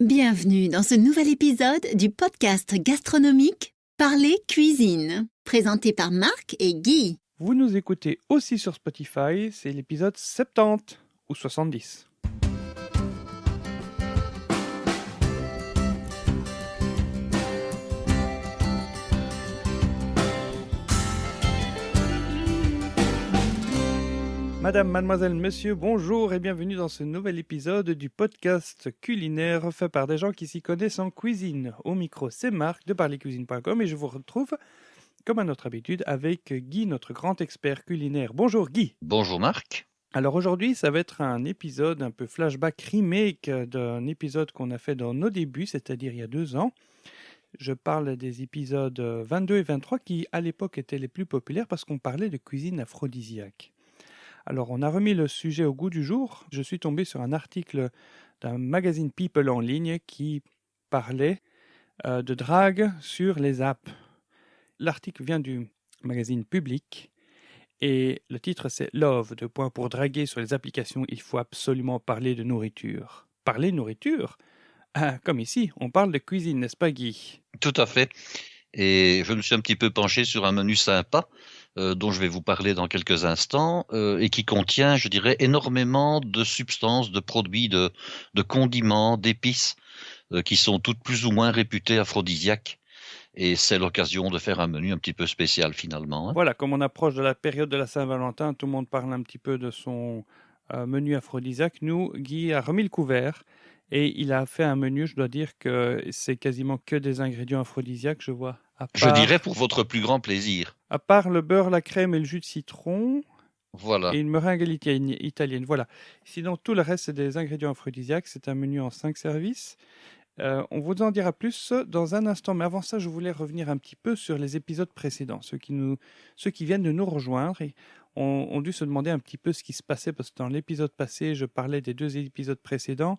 Bienvenue dans ce nouvel épisode du podcast gastronomique Parler Cuisine, présenté par Marc et Guy. Vous nous écoutez aussi sur Spotify, c'est l'épisode 70 ou 70. Madame, mademoiselle, monsieur, bonjour et bienvenue dans ce nouvel épisode du podcast culinaire fait par des gens qui s'y connaissent en cuisine. Au micro, c'est Marc de parlercuisine.com et je vous retrouve, comme à notre habitude, avec Guy, notre grand expert culinaire. Bonjour Guy. Bonjour Marc. Alors aujourd'hui, ça va être un épisode un peu flashback remake d'un épisode qu'on a fait dans nos débuts, c'est-à-dire il y a 2 ans. Je parle des épisodes 22 et 23 qui, à l'époque, étaient les plus populaires parce qu'on parlait de cuisine aphrodisiaque. Alors, on a remis le sujet au goût du jour. Je suis tombé sur un article d'un magazine People en ligne qui parlait de drague sur les apps. L'article vient du magazine Public et le titre c'est « Love, pour draguer sur les applications, il faut absolument parler de nourriture ». Parler nourriture ? Comme ici, on parle de cuisine, n'est-ce pas Guy ? Tout à fait. Et je me suis un petit peu penché sur un menu sympa dont je vais vous parler dans quelques instants et qui contient, je dirais, énormément de substances, de produits, de condiments, d'épices qui sont toutes plus ou moins réputées aphrodisiaques. Et c'est l'occasion de faire un menu un petit peu spécial finalement. Voilà, comme on approche de la période de la Saint-Valentin, tout le monde parle un petit peu de son menu aphrodisiaque. Nous, Guy a remis le couvert et il a fait un menu, je dois dire que c'est quasiment que des ingrédients aphrodisiaques, je vois. Je dirais pour votre plus grand plaisir. À part le beurre, la crème et le jus de citron. Voilà. Et une meringue italienne. Voilà. Sinon, tout le reste, c'est des ingrédients aphrodisiaques. C'est un menu en 5 services. On vous en dira plus dans un instant. Mais avant ça, je voulais revenir un petit peu sur les épisodes précédents. Ceux qui viennent de nous rejoindre et ont dû se demander un petit peu ce qui se passait. Parce que dans l'épisode passé, je parlais des 2 épisodes précédents.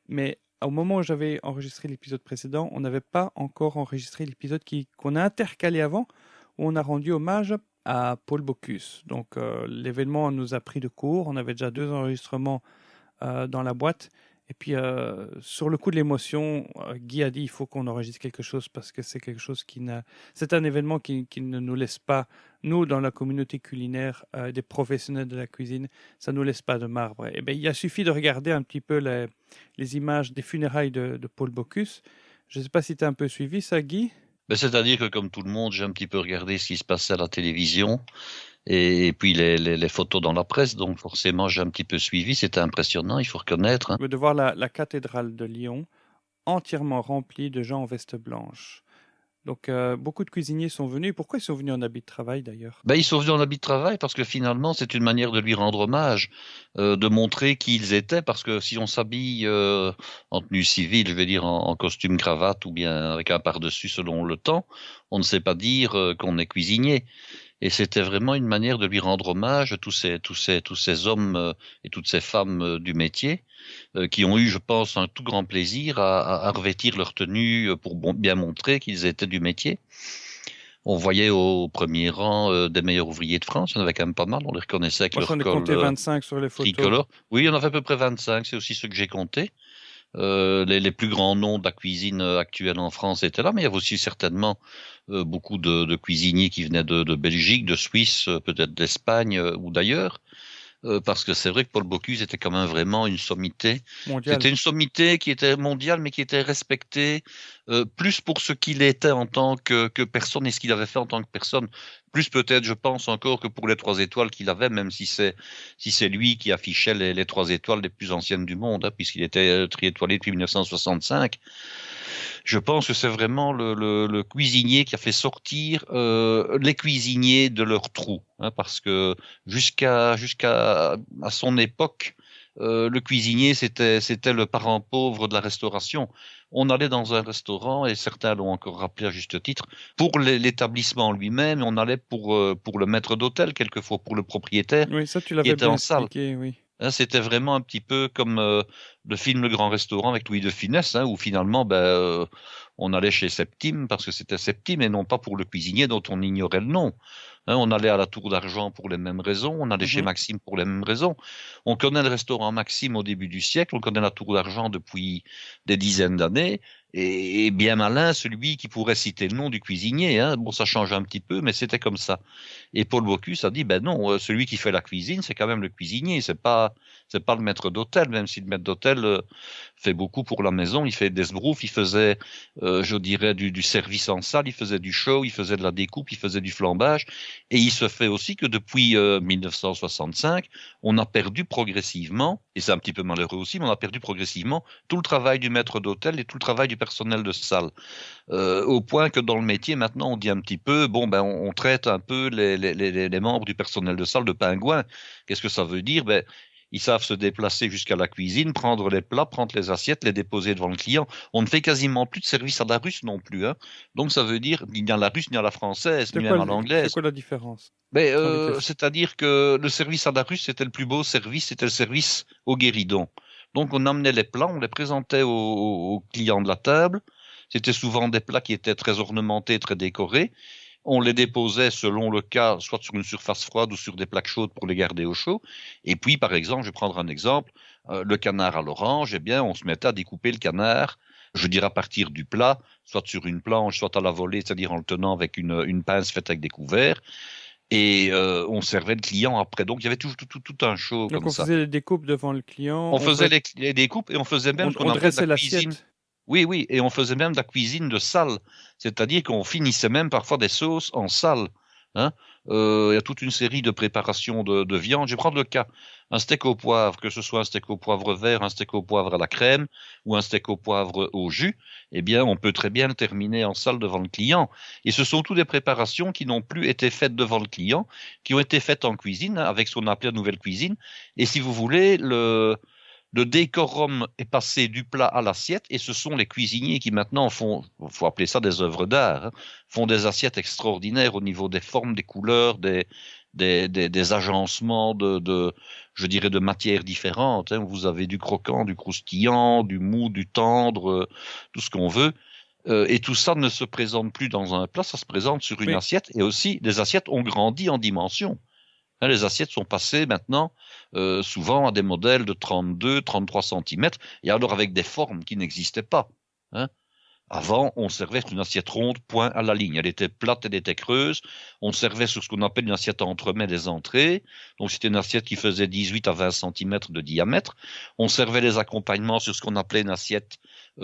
Mais au moment où j'avais enregistré l'épisode précédent, on n'avait pas encore enregistré l'épisode qu'on a intercalé avant, où on a rendu hommage à Paul Bocuse. Donc l'événement nous a pris de court. On avait déjà 2 enregistrements dans la boîte. Et puis sur le coup de l'émotion, Guy a dit il faut qu'on enregistre quelque chose parce que c'est quelque chose c'est un événement qui ne nous laisse pas, nous dans la communauté culinaire, des professionnels de la cuisine, ça ne nous laisse pas de marbre. Et bien il a suffi de regarder un petit peu les images des funérailles de Paul Bocuse. Je ne sais pas si tu as un peu suivi ça, Guy. Ben, c'est-à-dire que comme tout le monde, j'ai un petit peu regardé ce qui se passait à la télévision et puis les photos dans la presse, donc forcément j'ai un petit peu suivi, c'était impressionnant, il faut reconnaître. De voir la cathédrale de Lyon entièrement remplie de gens en veste blanche. Donc beaucoup de cuisiniers sont venus. Pourquoi ils sont venus en habit de travail d'ailleurs ? Ben, ils sont venus en habit de travail parce que finalement c'est une manière de lui rendre hommage, de montrer qui ils étaient, parce que si on s'habille en tenue civile, je vais dire en costume cravate ou bien avec un par-dessus selon le temps, on ne sait pas dire qu'on est cuisinier. Et c'était vraiment une manière de lui rendre hommage à tous ces hommes et toutes ces femmes du métier qui ont eu, je pense, un tout grand plaisir à revêtir leur tenue pour bien montrer qu'ils étaient du métier. On voyait au premier rang des meilleurs ouvriers de France, il y en avait quand même pas mal, on les reconnaissait avec Moi, leur j'en ai col compté 25 sur les photos. tricolore. Oui, il y en avait à peu près 25, c'est aussi ce que j'ai compté. Les plus grands noms de la cuisine actuelle en France étaient là, mais il y avait aussi certainement beaucoup de cuisiniers qui venaient de Belgique, de Suisse, peut-être d'Espagne ou d'ailleurs. Parce que c'est vrai que Paul Bocuse était quand même vraiment une sommité. Mondial. C'était une sommité qui était mondiale, mais qui était respectée plus pour ce qu'il était en tant que personne et ce qu'il avait fait en tant que personne. Plus peut-être, je pense, encore que pour les 3 étoiles qu'il avait, même si c'est lui qui affichait les 3 étoiles les plus anciennes du monde, hein, puisqu'il était triétoilé depuis 1965. Je pense que c'est vraiment le cuisinier qui a fait sortir les cuisiniers de leur trou, hein, parce que jusqu'à son époque, le cuisinier c'était le parent pauvre de la restauration. On allait dans un restaurant, et certains l'ont encore rappelé à juste titre, pour l'établissement lui-même, on allait pour le maître d'hôtel, quelquefois pour le propriétaire, Oui, ça tu qui l'avais était bien en salle. expliqué, oui. Hein, c'était vraiment un petit peu comme le film Le Grand Restaurant avec Louis de Funès, hein, où finalement on allait chez Septime parce que c'était Septime et non pas pour le cuisinier dont on ignorait le nom. On allait à la Tour d'Argent pour les mêmes raisons, on allait chez Maxime pour les mêmes raisons. On connaît le restaurant Maxime au début du siècle, on connaît la Tour d'Argent depuis des dizaines d'années, et bien malin celui qui pourrait citer le nom du cuisinier. Bon, ça change un petit peu, mais c'était comme ça. Et Paul Bocuse a dit, ben non, celui qui fait la cuisine, c'est quand même le cuisinier, c'est pas le maître d'hôtel, même si le maître d'hôtel fait beaucoup pour la maison, il fait des esbroufs, il faisait, je dirais, du service en salle, il faisait du show, il faisait de la découpe, il faisait du flambage, et il se fait aussi que depuis 1965, on a perdu progressivement, et c'est un petit peu malheureux aussi, mais on a perdu progressivement tout le travail du maître d'hôtel et tout le travail du personnel de salle. Au point que dans le métier, maintenant, on dit un petit peu, bon, ben, on traite un peu les membres du personnel de salle de pingouins. Qu'est-ce que ça veut dire? Ben, ils savent se déplacer jusqu'à la cuisine, prendre les plats, prendre les assiettes, les déposer devant le client. On ne fait quasiment plus de service à la russe non plus. Donc ça veut dire ni à la russe, ni à la française, ni même à l'anglaise. C'est quoi la différence? C'est-à-dire que le service à la russe, c'était le plus beau service, c'était le service au guéridon. Donc on amenait les plats, on les présentait aux clients de la table. C'était souvent des plats qui étaient très ornementés, très décorés. On les déposait selon le cas, soit sur une surface froide ou sur des plaques chaudes pour les garder au chaud. Et puis, par exemple, je vais prendre un exemple, le canard à l'orange, eh bien, on se mettait à découper le canard, je dirais à partir du plat, soit sur une planche, soit à la volée, c'est-à-dire en le tenant avec une pince faite avec des couverts. Et on servait le client après. Donc, il y avait tout un show comme ça. Donc, on faisait les découpes devant le client. On faisait les découpes et on faisait même ce qu'on appelait de la cuisine. Oui, et on faisait même de la cuisine de salle, c'est-à-dire qu'on finissait même parfois des sauces en salle. Il y a toute une série de préparations de viande. Je vais prendre le cas, un steak au poivre, que ce soit un steak au poivre vert, un steak au poivre à la crème ou un steak au poivre au jus, eh bien, on peut très bien le terminer en salle devant le client. Et ce sont toutes des préparations qui n'ont plus été faites devant le client, qui ont été faites en cuisine, avec ce qu'on appelait la nouvelle cuisine. Et si vous voulez, le décorum est passé du plat à l'assiette et ce sont les cuisiniers qui maintenant font, faut appeler ça des œuvres d'art, font des assiettes extraordinaires au niveau des formes, des couleurs, des agencements je dirais, de matières différentes. Vous avez du croquant, du croustillant, du mou, du tendre, tout ce qu'on veut. Et tout ça ne se présente plus dans un plat, ça se présente sur une assiette. Et aussi, les assiettes ont grandi en dimension. Les assiettes sont passées maintenant souvent à des modèles de 32, 33 cm, et alors avec des formes qui n'existaient pas. Avant, on servait une assiette ronde, point à la ligne. Elle était plate, elle était creuse. On servait sur ce qu'on appelle une assiette à entremets des entrées. Donc, c'était une assiette qui faisait 18 à 20 cm de diamètre. On servait les accompagnements sur ce qu'on appelait une assiette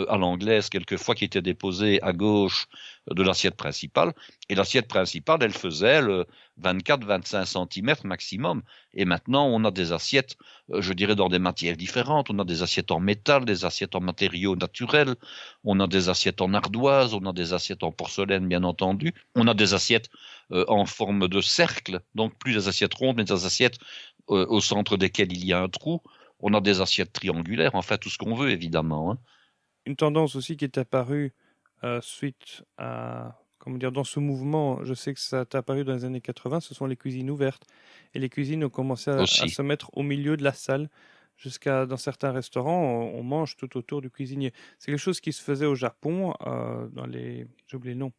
à l'anglaise, quelquefois, qui était déposée à gauche de l'assiette principale. Et l'assiette principale, elle faisait 24-25 cm maximum. Et maintenant, on a des assiettes, je dirais, dans des matières différentes. On a des assiettes en métal, des assiettes en matériaux naturels. On a des assiettes en ardoise, on a des assiettes en porcelaine, bien entendu. On a des assiettes en forme de cercle, donc plus des assiettes rondes, mais des assiettes au centre desquelles il y a un trou. On a des assiettes triangulaires, en fait, tout ce qu'on veut, évidemment. Une tendance aussi qui est apparue suite à, comment dire, dans ce mouvement, je sais que ça est apparu dans les années 80, ce sont les cuisines ouvertes. Et les cuisines ont commencé à se mettre au milieu de la salle. Jusqu'à, dans certains restaurants, on mange tout autour du cuisinier. C'est quelque chose qui se faisait au Japon, dans les... j'ai oublié le nom.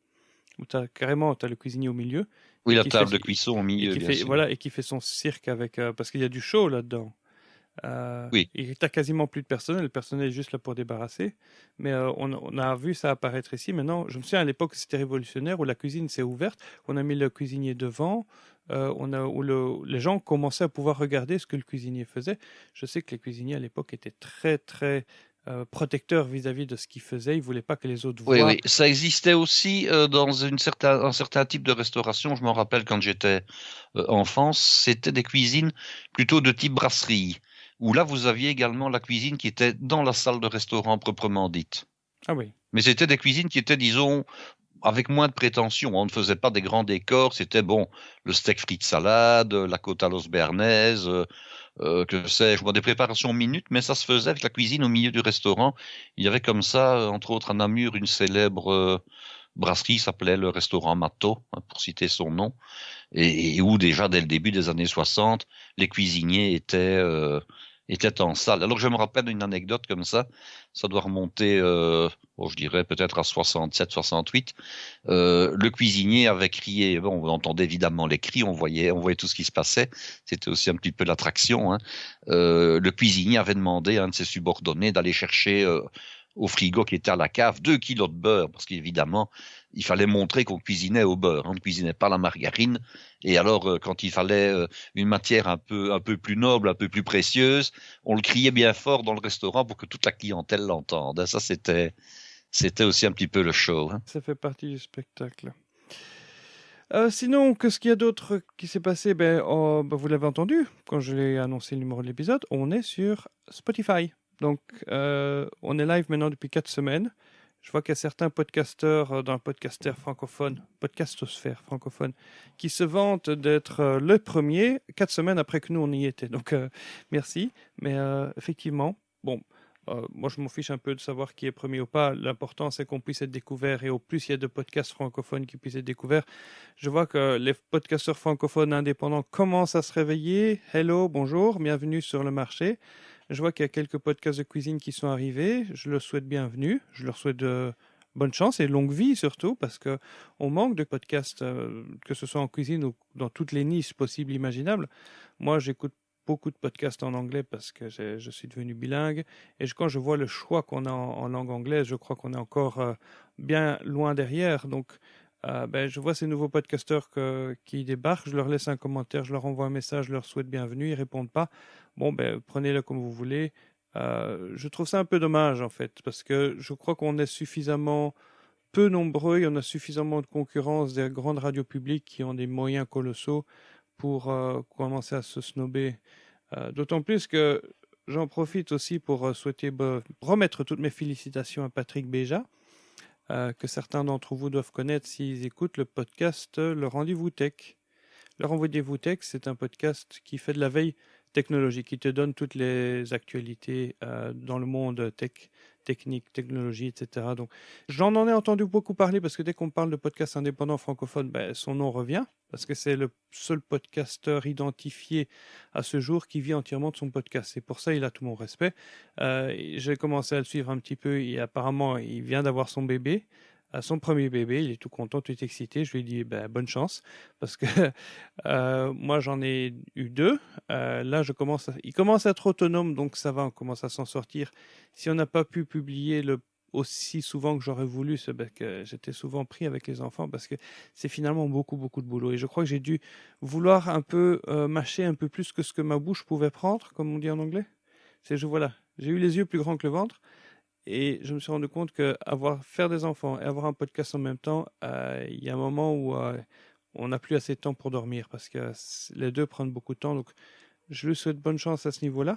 Où t'as le cuisinier au milieu. Oui, la table de cuisson au milieu, bien sûr. Voilà, et qui fait son cirque avec... parce qu'il y a du show là-dedans. Oui. Et t'as quasiment plus de personnel. Le personnel est juste là pour débarrasser. Mais on a vu ça apparaître ici. Maintenant, je me souviens à l'époque, c'était révolutionnaire où la cuisine s'est ouverte. On a mis le cuisinier devant. Où les gens commençaient à pouvoir regarder ce que le cuisinier faisait. Je sais que les cuisiniers à l'époque étaient très très protecteurs vis-à-vis de ce qu'ils faisaient. Ils ne voulaient pas que les autres voient. Oui, ça existait aussi dans un certain type de restauration. Je me rappelle quand j'étais enfant, c'était des cuisines plutôt de type brasserie. Où là, vous aviez également la cuisine qui était dans la salle de restaurant proprement dite. Ah oui. Mais c'était des cuisines qui étaient, disons, avec moins de prétention. On ne faisait pas des grands décors. C'était, bon, le steak frites salade, la côte à l'os béarnaise, que sais-je, des préparations minutes, mais ça se faisait avec la cuisine au milieu du restaurant. Il y avait comme ça, entre autres à Namur, une célèbre brasserie s'appelait le restaurant Matto, pour citer son nom, et où déjà, dès le début des années 60, les cuisiniers étaient en salle. Alors je me rappelle d'une anecdote comme ça doit remonter je dirais peut-être à 67, 68, le cuisinier avait crié. Bon, on entendait évidemment les cris, on voyait tout ce qui se passait. C'était aussi un petit peu l'attraction. Hein. Le cuisinier avait demandé à un de ses subordonnés d'aller chercher au frigo qui était à la cave 2 kilos de beurre, parce qu'évidemment, il fallait montrer qu'on cuisinait au beurre, on ne cuisinait pas la margarine. Et alors, quand il fallait une matière un peu plus noble, un peu plus précieuse, on le criait bien fort dans le restaurant pour que toute la clientèle l'entende. Ça, c'était aussi un petit peu le show. Hein. Ça fait partie du spectacle. Sinon, qu'est-ce qu'il y a d'autre qui s'est passé? Vous l'avez entendu quand je l'ai annoncé le numéro de l'épisode, on est sur Spotify. Donc, on est live maintenant depuis 4 semaines. Je vois qu'il y a certains podcasteurs dans le podcastosphère francophone, qui se vantent d'être le premier 4 semaines après que nous on y était. Donc, merci. Mais effectivement, moi, je m'en fiche un peu de savoir qui est premier ou pas. L'important, c'est qu'on puisse être découvert. Et au plus il y a de podcasts francophones qui puissent être découverts, je vois que les podcasteurs francophones indépendants commencent à se réveiller. Hello, bonjour, bienvenue sur le marché. Je vois qu'il y a quelques podcasts de cuisine qui sont arrivés. Je leur souhaite bienvenue. Je leur souhaite bonne chance et longue vie surtout, parce qu'on manque de podcasts, que ce soit en cuisine ou dans toutes les niches possibles, imaginables. Moi, j'écoute beaucoup de podcasts en anglais parce que je suis devenu bilingue. Et quand je vois le choix qu'on a en langue anglaise, je crois qu'on est encore bien loin derrière. Donc, je vois ces nouveaux podcasteurs qui débarquent, je leur laisse un commentaire, je leur envoie un message, je leur souhaite bienvenue, ils répondent pas. Prenez-le comme vous voulez. Je trouve ça un peu dommage, en fait, parce que je crois qu'on est suffisamment peu nombreux, il y en a suffisamment de concurrence des grandes radios publiques qui ont des moyens colossaux pour commencer à se snober. D'autant plus que j'en profite aussi pour souhaiter remettre toutes mes félicitations à Patrick Béja, que certains d'entre vous doivent connaître s'ils écoutent le podcast Le Rendez-vous Tech. Le Rendez-vous Tech, c'est un podcast qui fait de la veille technologique, qui te donne toutes les actualités dans le monde technique, technologie, etc. Donc, j'en ai entendu beaucoup parler parce que dès qu'on parle de podcast indépendant francophone, son nom revient, parce que c'est le seul podcasteur identifié à ce jour qui vit entièrement de son podcast. Et pour ça, il a tout mon respect. J'ai commencé à le suivre un petit peu et apparemment, il vient d'avoir son bébé. À son premier bébé, il est tout content, tout excité. Je lui ai dit bonne chance, parce que moi j'en ai eu 2. Là, il commence à être autonome, donc ça va, on commence à s'en sortir. Si on n'a pas pu publier aussi souvent que j'aurais voulu, c'est que j'étais souvent pris avec les enfants, parce que c'est finalement beaucoup, beaucoup de boulot. Et je crois que j'ai dû vouloir un peu mâcher un peu plus que ce que ma bouche pouvait prendre, comme on dit en anglais. Voilà, j'ai eu les yeux plus grands que le ventre. Et je me suis rendu compte que faire des enfants et avoir un podcast en même temps, il y a un moment où on n'a plus assez de temps pour dormir, parce que les deux prennent beaucoup de temps. Donc, je lui souhaite bonne chance à ce niveau-là.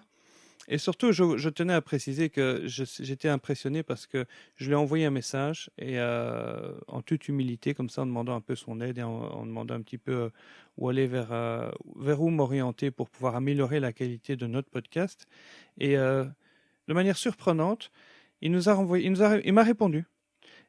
Et surtout, je tenais à préciser que j'étais impressionné parce que je lui ai envoyé un message et en toute humilité, comme ça, en demandant un peu son aide et en demandant un petit peu où aller vers où m'orienter pour pouvoir améliorer la qualité de notre podcast. Et de manière surprenante, il m'a répondu.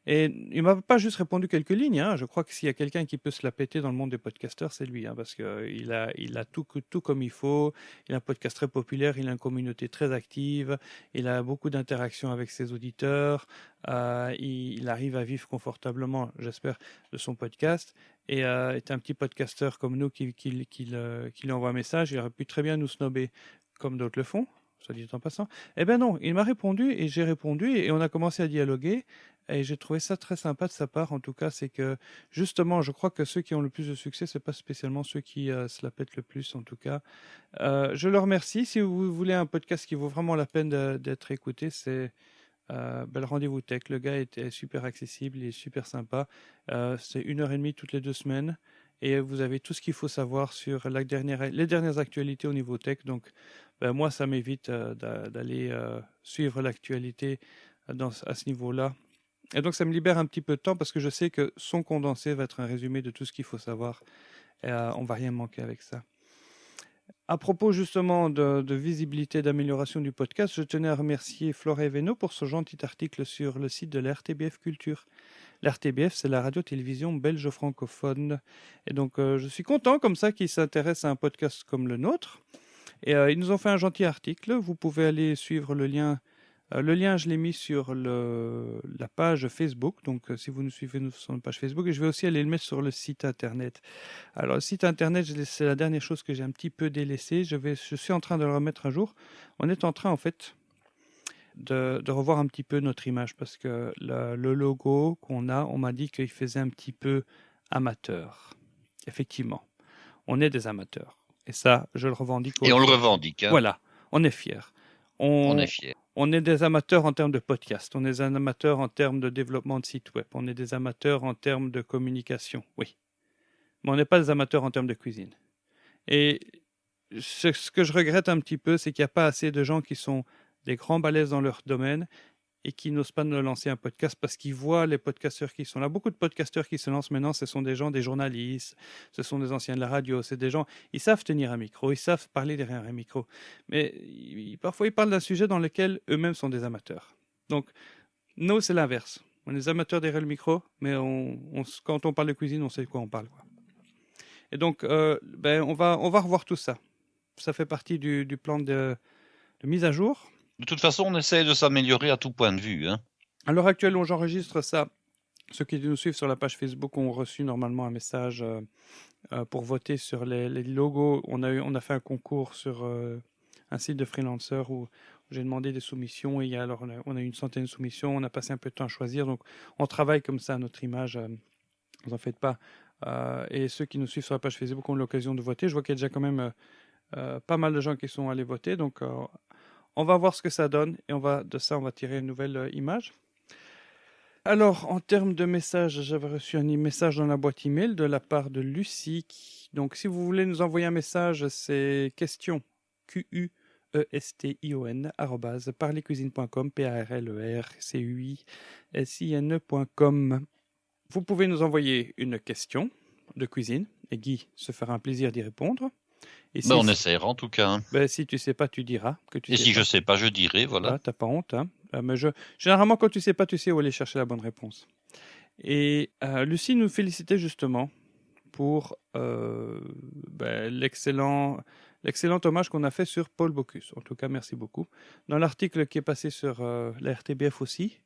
Et il m'a pas juste répondu quelques lignes. Hein. Je crois que s'il y a quelqu'un qui peut se la péter dans le monde des podcasteurs, c'est lui. Hein, parce qu'il a tout comme il faut. Il a un podcast très populaire. Il a une communauté très active. Il a beaucoup d'interactions avec ses auditeurs. Il arrive à vivre confortablement, j'espère, de son podcast. Et est un petit podcasteur comme nous qui lui envoie un message. Il aurait pu très bien nous snober comme d'autres le font, soit dit en passant. Eh bien non, il m'a répondu et j'ai répondu et on a commencé à dialoguer et j'ai trouvé ça très sympa de sa part. En tout cas, c'est que justement, je crois que ceux qui ont le plus de succès, c'est pas spécialement ceux qui se la pètent le plus. En tout cas, je le remercie. Si vous voulez un podcast qui vaut vraiment la peine d'être écouté, c'est le Rendez-vous Tech. Le gars est super accessible, il est super sympa. C'est 1h30 toutes les 2 semaines. Et vous avez tout ce qu'il faut savoir sur les dernières actualités au niveau tech. Donc, moi, ça m'évite d'aller suivre l'actualité à ce niveau-là. Et donc, ça me libère un petit peu de temps parce que je sais que son condensé va être un résumé de tout ce qu'il faut savoir. Et on va rien manquer avec ça. À propos justement de visibilité, d'amélioration du podcast, je tenais à remercier Flora Eveno pour ce gentil article sur le site de la RTBF Culture. La RTBF, c'est la radio-télévision belge francophone. Et donc, je suis content comme ça qu'ils s'intéressent à un podcast comme le nôtre. Et ils nous ont fait un gentil article. Vous pouvez aller suivre le lien Le lien, je l'ai mis sur la page Facebook. Donc, si vous nous suivez sur notre page Facebook, et je vais aussi aller le mettre sur le site internet. Alors, le site internet, c'est la dernière chose que j'ai un petit peu délaissée. Je suis en train de le remettre à jour. On est en train, en fait, de revoir un petit peu notre image parce que le logo qu'on a, on m'a dit qu'il faisait un petit peu amateur. Effectivement, on est des amateurs. Et ça, je le revendique. Et on le revendique. Hein. Voilà, on est fiers. On est fiers. On est des amateurs en termes de podcast, on est des amateurs en termes de développement de site web, on est des amateurs en termes de communication, oui. Mais on n'est pas des amateurs en termes de cuisine. Et ce que je regrette un petit peu, c'est qu'il n'y a pas assez de gens qui sont des grands balèzes dans leur domaine et qui n'osent pas nous lancer un podcast parce qu'ils voient les podcasteurs qui sont là. Beaucoup de podcasteurs qui se lancent maintenant, ce sont des gens, des journalistes, ce sont des anciens de la radio, c'est des gens, ils savent tenir un micro, ils savent parler derrière un micro. Mais parfois, ils parlent d'un sujet dans lequel eux-mêmes sont des amateurs. Donc, nous, c'est l'inverse. On est des amateurs derrière le micro, mais quand on parle de cuisine, on sait de quoi on parle, quoi. Et donc, on va revoir tout ça. Ça fait partie du plan de mise à jour. De toute façon, on essaie de s'améliorer à tout point de vue. Hein. À l'heure actuelle, où j'enregistre ça, ceux qui nous suivent sur la page Facebook ont reçu normalement un message pour voter sur les logos. On a fait un concours sur un site de freelancer où j'ai demandé des soumissions. Et on a eu une centaine de soumissions. On a passé un peu de temps à choisir. Donc, on travaille comme ça à notre image. Vous en faites pas. Et ceux qui nous suivent sur la page Facebook ont l'occasion de voter. Je vois qu'il y a déjà quand même pas mal de gens qui sont allés voter. Donc, on va voir ce que ça donne et on va tirer une nouvelle image. Alors, en termes de messages, j'avais reçu un message dans la boîte email de la part de Lucie. Donc, si vous voulez nous envoyer un message, c'est question QUESTION @parlercuisine.com parlercuisine.com. Vous pouvez nous envoyer une question de cuisine et Guy se fera un plaisir d'y répondre. Et si, on essaiera en tout cas. Hein. Si tu sais pas, tu diras que tu et sais si pas. Je sais pas, je dirai, voilà. Ah, t'as pas honte, hein. Mais généralement, quand tu sais pas, tu sais où aller chercher la bonne réponse. Et Lucie nous félicitait justement pour l'excellent hommage qu'on a fait sur Paul Bocuse. En tout cas, merci beaucoup. Dans l'article qui est passé sur la RTBF aussi,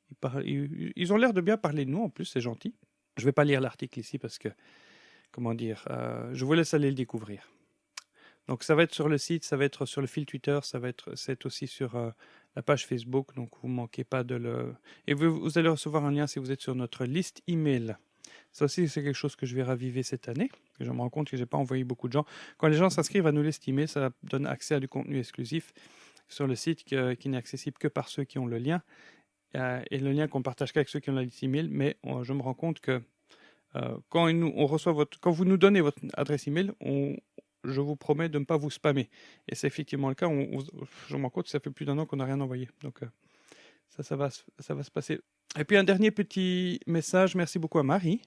ils ont l'air de bien parler de nous, en plus, c'est gentil. Je vais pas lire l'article ici parce que, je vous laisse aller le découvrir. Donc ça va être sur le site, ça va être sur le fil Twitter, c'est aussi sur la page Facebook, donc vous ne manquez pas de le... Et vous allez recevoir un lien si vous êtes sur notre liste email. Ça aussi, c'est quelque chose que je vais raviver cette année. Je me rends compte que je n'ai pas envoyé beaucoup de gens. Quand les gens s'inscrivent à nos listes email, ça donne accès à du contenu exclusif sur le site qui n'est accessible que par ceux qui ont le lien. Et le lien qu'on partage qu'avec ceux qui ont la liste email, mais je me rends compte que quand vous nous donnez votre adresse email, je vous promets de ne pas vous spammer. Et c'est effectivement le cas. Je me rends compte que ça fait plus d'un an qu'on n'a rien envoyé. Donc, ça va se passer. Et puis, un dernier petit message. Merci beaucoup à Marie,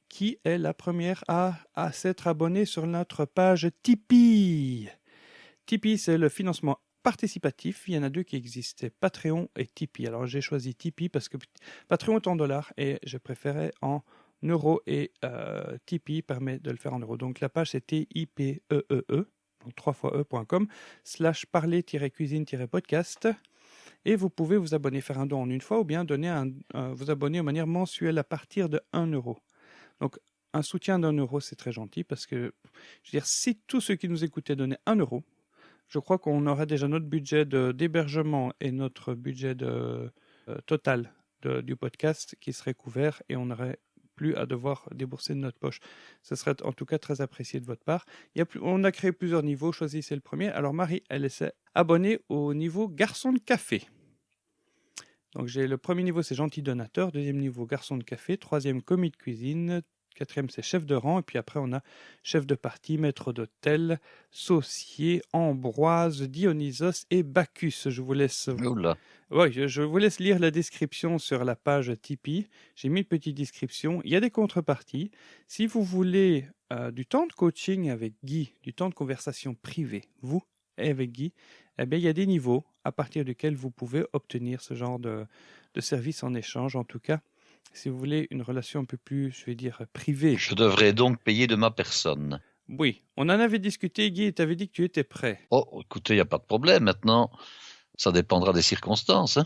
qui est la première à s'être abonnée sur notre page Tipeee. Tipeee, c'est le financement participatif. Il y en a deux qui existaient, Patreon et Tipeee. Alors, j'ai choisi Tipeee parce que Patreon est en dollars et je préférais en euros et Tipeee permet de le faire en euros. Donc la page c'est TIPEEE, donc 3xe.com/parler-cuisine-podcast et vous pouvez vous abonner, faire un don en une fois ou bien vous abonner de manière mensuelle à partir de 1 euro. Donc un soutien d'1 euro c'est très gentil parce que je veux dire, si tous ceux qui nous écoutaient donnaient 1 euro, je crois qu'on aurait déjà notre budget d'hébergement et notre budget total du podcast qui serait couvert et on aurait plus à devoir débourser de notre poche. Ce serait en tout cas très apprécié de votre part. On a créé plusieurs niveaux, choisissez le premier. Alors Marie, elle s'est abonnée au niveau garçon de café. Donc le premier niveau, c'est gentil donateur. Deuxième niveau, garçon de café. Troisième, commis de cuisine. Quatrième, c'est chef de rang. Et puis après, on a chef de partie, maître d'hôtel, saucier, Ambroise, Dionysos et Bacchus. Je vous laisse... Oui, je vous laisse lire la description sur la page Tipeee. J'ai mis une petite description. Il y a des contreparties. Si vous voulez du temps de coaching avec Guy, du temps de conversation privée, vous et avec Guy, eh bien, il y a des niveaux à partir desquels vous pouvez obtenir ce genre de service en échange. En tout cas, si vous voulez une relation un peu plus, je vais dire, privée. Je devrais donc payer de ma personne. Oui, on en avait discuté, Guy, et tu avais dit que tu étais prêt. Oh, écoutez, il n'y a pas de problème. Maintenant, Ça dépendra des circonstances. Hein.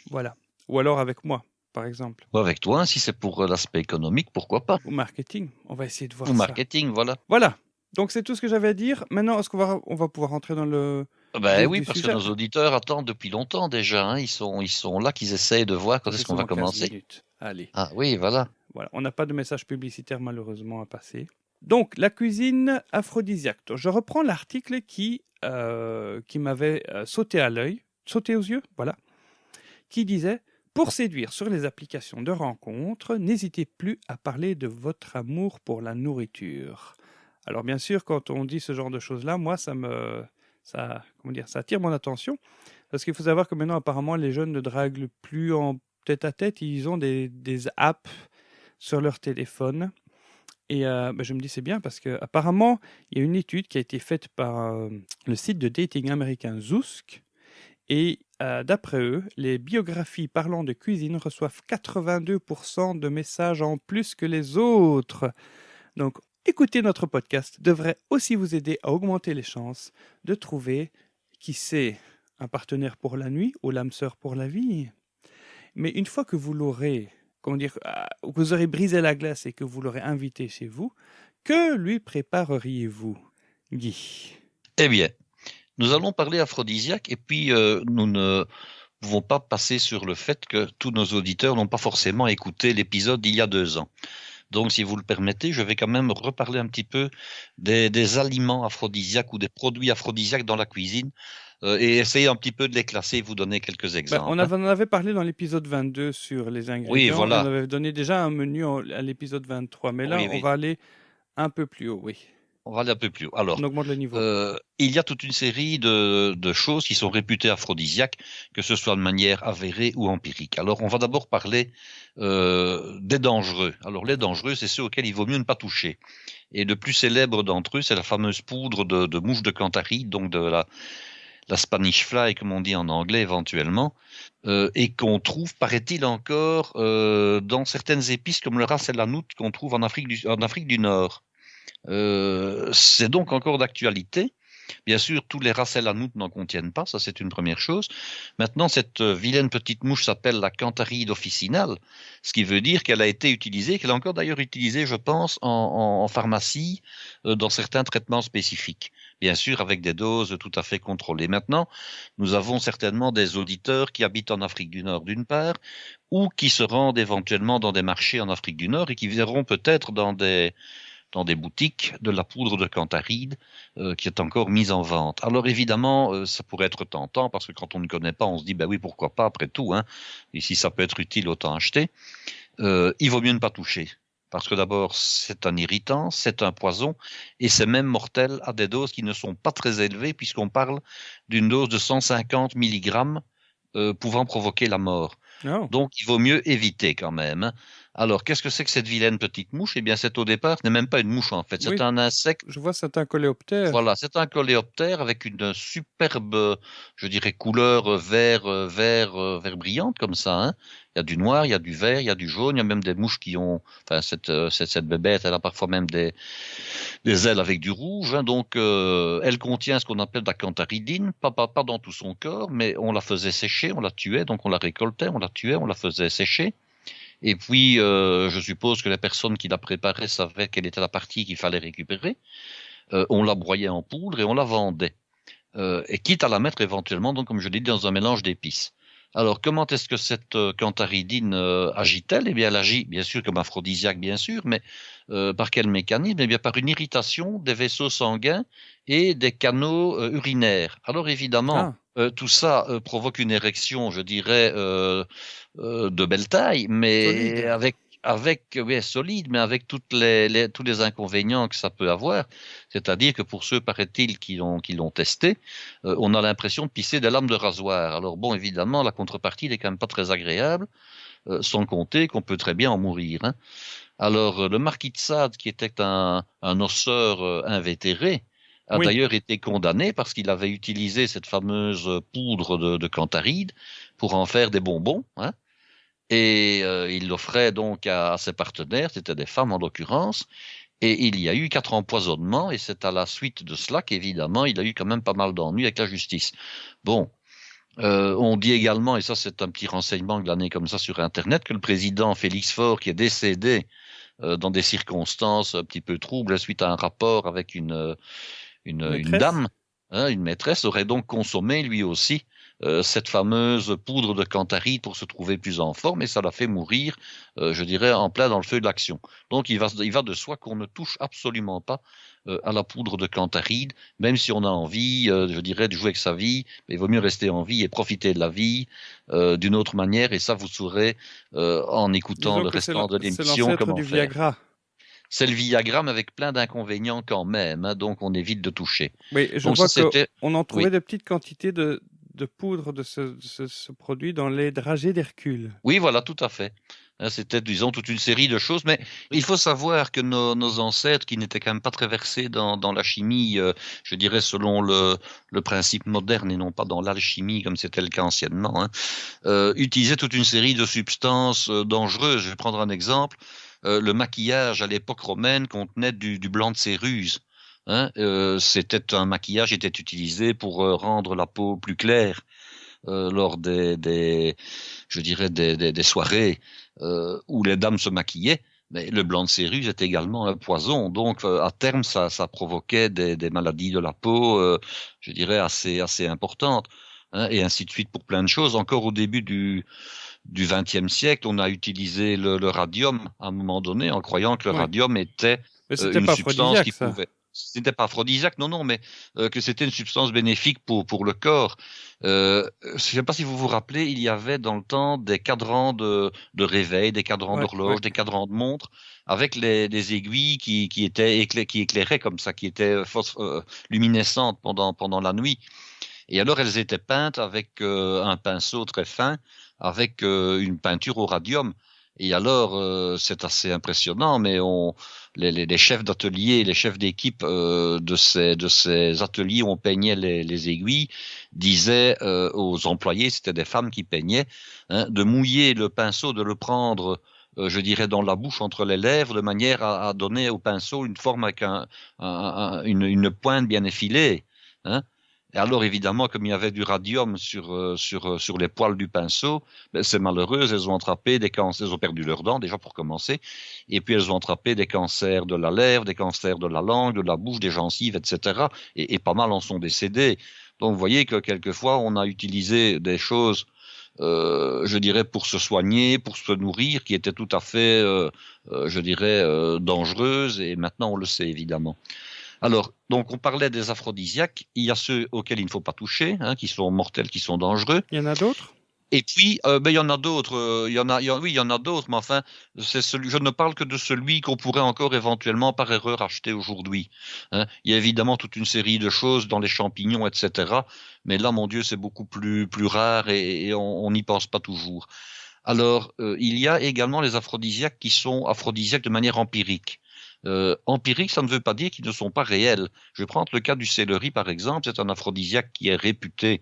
Voilà. Ou alors avec moi, par exemple. Ou avec toi, si c'est pour l'aspect économique, pourquoi pas. Ou marketing. On va essayer de voir Ou ça. marketing, voilà. Voilà. Donc, c'est tout ce que j'avais à dire. Maintenant, est-ce on va pouvoir rentrer dans le Ben vif oui, du parce sujet? que nos auditeurs attendent depuis longtemps déjà. Hein. Ils sont là, qu'ils essayent de voir quand Ça est-ce fait qu'on va seulement 15 commencer. minutes. Allez. Ah oui, voilà. Voilà. On n'a pas de message publicitaire, malheureusement, à passer. Donc, la cuisine aphrodisiaque. Je reprends l'article qui m'avait sauté aux yeux, voilà, qui disait « Pour séduire sur les applications de rencontres, n'hésitez plus à parler de votre amour pour la nourriture. » Alors, bien sûr, quand on dit ce genre de choses-là, moi, ça attire mon attention, parce qu'il faut savoir que maintenant, apparemment, les jeunes ne draguent plus en tête-à-tête, ils ont des apps sur leur téléphone. Et je me dis c'est bien parce qu'apparemment, il y a une étude qui a été faite par le site de dating américain Zoosk. Et d'après eux, les biographies parlant de cuisine reçoivent 82% de messages en plus que les autres. Donc, écouter notre podcast devrait aussi vous aider à augmenter les chances de trouver, qui sait, un partenaire pour la nuit ou l'âme sœur pour la vie. Mais une fois que vous l'aurez, que vous aurez brisé la glace et que vous l'aurez invité chez vous, que lui prépareriez-vous, Guy? Eh bien, nous allons parler aphrodisiaque et puis nous ne pouvons pas passer sur le fait que tous nos auditeurs n'ont pas forcément écouté l'épisode d'il y a 2 ans. Donc, si vous le permettez, je vais quand même reparler un petit peu des aliments aphrodisiaques ou des produits aphrodisiaques dans la cuisine et essayer un petit peu de les classer et vous donner quelques exemples. On en avait parlé dans l'épisode 22 sur les ingrédients. Oui, voilà. On avait donné déjà un menu à l'épisode 23, mais là, Oui. on va aller un peu plus haut, oui. On va aller un peu plus haut. Alors, on augmente le niveau. Il y a toute une série de choses qui sont réputées aphrodisiaques, que ce soit de manière avérée ou empirique. Alors, on va d'abord parler des dangereux. Alors, les dangereux, c'est ceux auxquels il vaut mieux ne pas toucher. Et le plus célèbre d'entre eux, c'est la fameuse poudre de mouche de Cantaride, donc de la Spanish fly, comme on dit en anglais éventuellement, et qu'on trouve, paraît-il encore, dans certaines épices comme le ras el hanout qu'on trouve en Afrique du Nord. C'est donc encore d'actualité. Bien sûr, tous les ras el hanout n'en contiennent pas, ça c'est une première chose. Maintenant, cette vilaine petite mouche s'appelle la Cantaride officinale, ce qui veut dire qu'elle a été utilisée, qu'elle est encore d'ailleurs utilisée, je pense, en pharmacie, dans certains traitements spécifiques. Bien sûr, avec des doses tout à fait contrôlées. Maintenant, nous avons certainement des auditeurs qui habitent en Afrique du Nord d'une part, ou qui se rendent éventuellement dans des marchés en Afrique du Nord et qui verront peut-être dans des boutiques de la poudre de Cantaride qui est encore mise en vente. Alors évidemment, ça pourrait être tentant parce que quand on ne connaît pas, on se dit oui, pourquoi pas après tout. Hein. Et si ça peut être utile, autant acheter. Il vaut mieux ne pas toucher. Parce que d'abord, c'est un irritant, c'est un poison, et c'est même mortel à des doses qui ne sont pas très élevées, puisqu'on parle d'une dose de 150 mg pouvant provoquer la mort. Oh. Donc, il vaut mieux éviter quand même. Hein. Alors, qu'est-ce que c'est que cette vilaine petite mouche? Eh bien, c'est au départ, ce n'est même pas une mouche en fait, c'est un insecte. Je vois, c'est un coléoptère. Voilà, c'est un coléoptère avec une superbe, je dirais, couleur vert brillante comme ça. Hein. Il y a du noir, il y a du vert, il y a du jaune, il y a même des mouches qui ont, enfin, cette bébête, elle a parfois même des ailes avec du rouge. Hein. Donc, elle contient ce qu'on appelle de la cantaridine, pas dans tout son corps, mais on la faisait sécher, on la tuait, donc on la récoltait, on la tuait, on la faisait sécher. Et puis, je suppose que la personne qui la préparait savait quelle était la partie qu'il fallait récupérer. On la broyait en poudre et on la vendait. Et quitte à la mettre éventuellement, donc comme je l'ai dit, dans un mélange d'épices. Alors, comment est-ce que cette cantaridine agit-elle? Eh bien, elle agit, bien sûr, comme aphrodisiaque, bien sûr, mais par quel mécanisme? Eh bien, par une irritation des vaisseaux sanguins et des canaux urinaires. Alors, évidemment, tout ça provoque une érection, je dirais, de belle taille, mais solide, mais avec tous les inconvénients que ça peut avoir. C'est-à-dire que pour ceux, paraît-il, qui l'ont testé, on a l'impression de pisser des lames de rasoir. Alors bon, évidemment, la contrepartie n'est quand même pas très agréable, sans compter qu'on peut très bien en mourir. Hein. Alors, le marquis de Sade, qui était un osseur invétéré, a d'ailleurs été condamné parce qu'il avait utilisé cette fameuse poudre de Cantaride pour en faire des bonbons, hein. Et il l'offrait donc à ses partenaires, c'était des femmes en l'occurrence, et il y a eu 4 empoisonnements, et c'est à la suite de cela qu'évidemment il a eu quand même pas mal d'ennuis avec la justice. Bon, On dit également, et ça c'est un petit renseignement glané comme ça sur Internet, que le président Félix Faure, qui est décédé dans des circonstances un petit peu troubles suite à un rapport avec une dame, hein, une maîtresse, aurait donc consommé lui aussi cette fameuse poudre de Cantharide pour se trouver plus en forme, et ça l'a fait mourir, je dirais, en plein dans le feu de l'action. Donc il va de soi qu'on ne touche absolument pas à la poudre de Cantharide, même si on a envie, je dirais, de jouer avec sa vie, mais il vaut mieux rester en vie et profiter de la vie d'une autre manière, et ça vous saurez en écoutant le restant de l'émission comment du faire. Viagra. C'est le Viagra, mais avec plein d'inconvénients quand même, hein, donc on évite de toucher. Oui, je donc vois ça, qu'on en trouvait oui. de petites quantités de poudre de ce produit dans les dragées d'Hercule. Oui, voilà, tout à fait. C'était, disons, toute une série de choses, mais il faut savoir que nos ancêtres, qui n'étaient quand même pas très versés dans la chimie, je dirais selon le principe moderne et non pas dans l'alchimie comme c'était le cas anciennement, hein, utilisaient toute une série de substances dangereuses. Je vais prendre un exemple. Le maquillage à l'époque romaine contenait du blanc de céruse. Hein, c'était un maquillage qui était utilisé pour rendre la peau plus claire lors des soirées où les dames se maquillaient. Mais le blanc de céruse est également un poison, donc à terme ça provoquait des maladies de la peau, je dirais assez importantes, hein, et ainsi de suite pour plein de choses. Encore au début du XXe siècle, on a utilisé le radium à un moment donné en croyant que le radium était une substance qui pouvait. C'était pas aphrodisiaque, non, mais que c'était une substance bénéfique pour le corps. Je ne sais pas si vous vous rappelez, il y avait dans le temps des cadrans de réveil, des cadrans d'horloge, des cadrans de montre, avec des aiguilles qui éclairaient comme ça, qui étaient luminescentes pendant la nuit. Et alors elles étaient peintes avec un pinceau très fin, avec une peinture au radium. Et alors, c'est assez impressionnant, mais les chefs d'atelier, les chefs d'équipe de ces ateliers où on peignait les aiguilles disaient aux employés, c'était des femmes qui peignaient, hein, de mouiller le pinceau, de le prendre, je dirais, dans la bouche, entre les lèvres, de manière à donner au pinceau une forme avec une pointe bien effilée, hein. Et alors, évidemment, comme il y avait du radium sur les poils du pinceau, ces malheureuses, elles ont attrapé des cancers, elles ont perdu leurs dents, déjà pour commencer, et puis elles ont attrapé des cancers de la lèvre, des cancers de la langue, de la bouche, des gencives, etc. Et pas mal en sont décédés. Donc, vous voyez que quelquefois, on a utilisé des choses, je dirais, pour se soigner, pour se nourrir, qui étaient tout à fait, je dirais, dangereuses, et maintenant, on le sait, évidemment. Alors, donc on parlait des aphrodisiaques, il y a ceux auxquels il ne faut pas toucher, hein, qui sont mortels, qui sont dangereux. Il y en a d'autres ? Et puis, il y en a d'autres, il y en a d'autres, mais enfin, je ne parle que de celui qu'on pourrait encore éventuellement par erreur acheter aujourd'hui. Hein. Il y a évidemment toute une série de choses dans les champignons, etc. Mais là, mon Dieu, c'est beaucoup plus rare et on n'y pense pas toujours. Alors, il y a également les aphrodisiaques qui sont aphrodisiaques de manière empirique. Empirique, ça ne veut pas dire qu'ils ne sont pas réels. Je vais prendre le cas du céleri, par exemple. C'est un aphrodisiaque qui est réputé,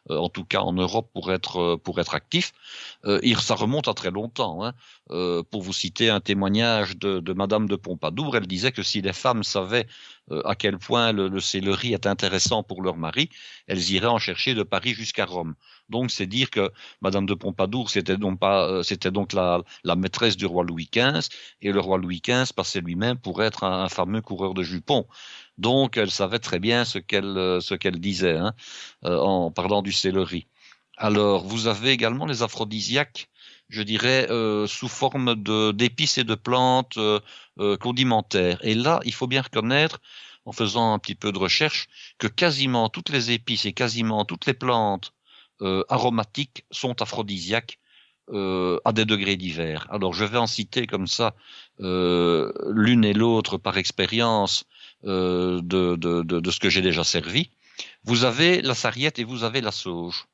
en tout cas en Europe, pour être actif. Ça remonte à très longtemps. Hein. Pour vous citer un témoignage de Madame de Pompadour, elle disait que si les femmes savaient à quel point le céleri est intéressant pour leur mari, elles iraient en chercher de Paris jusqu'à Rome. Donc c'est dire que Madame de Pompadour, c'était donc la maîtresse du roi Louis XV, et le roi Louis XV passait lui-même pour être un fameux coureur de jupons. Donc elle savait très bien ce qu'elle disait, hein, en parlant du céleri. Alors vous avez également les aphrodisiaques, je dirais, sous forme d'épices et de plantes condimentaires. Et là, il faut bien reconnaître, en faisant un petit peu de recherche, que quasiment toutes les épices et quasiment toutes les plantes aromatiques sont aphrodisiaques à des degrés divers. Alors je vais en citer comme ça l'une et l'autre par expérience de ce que j'ai déjà servi. Vous avez la sarriette et vous avez la sauge.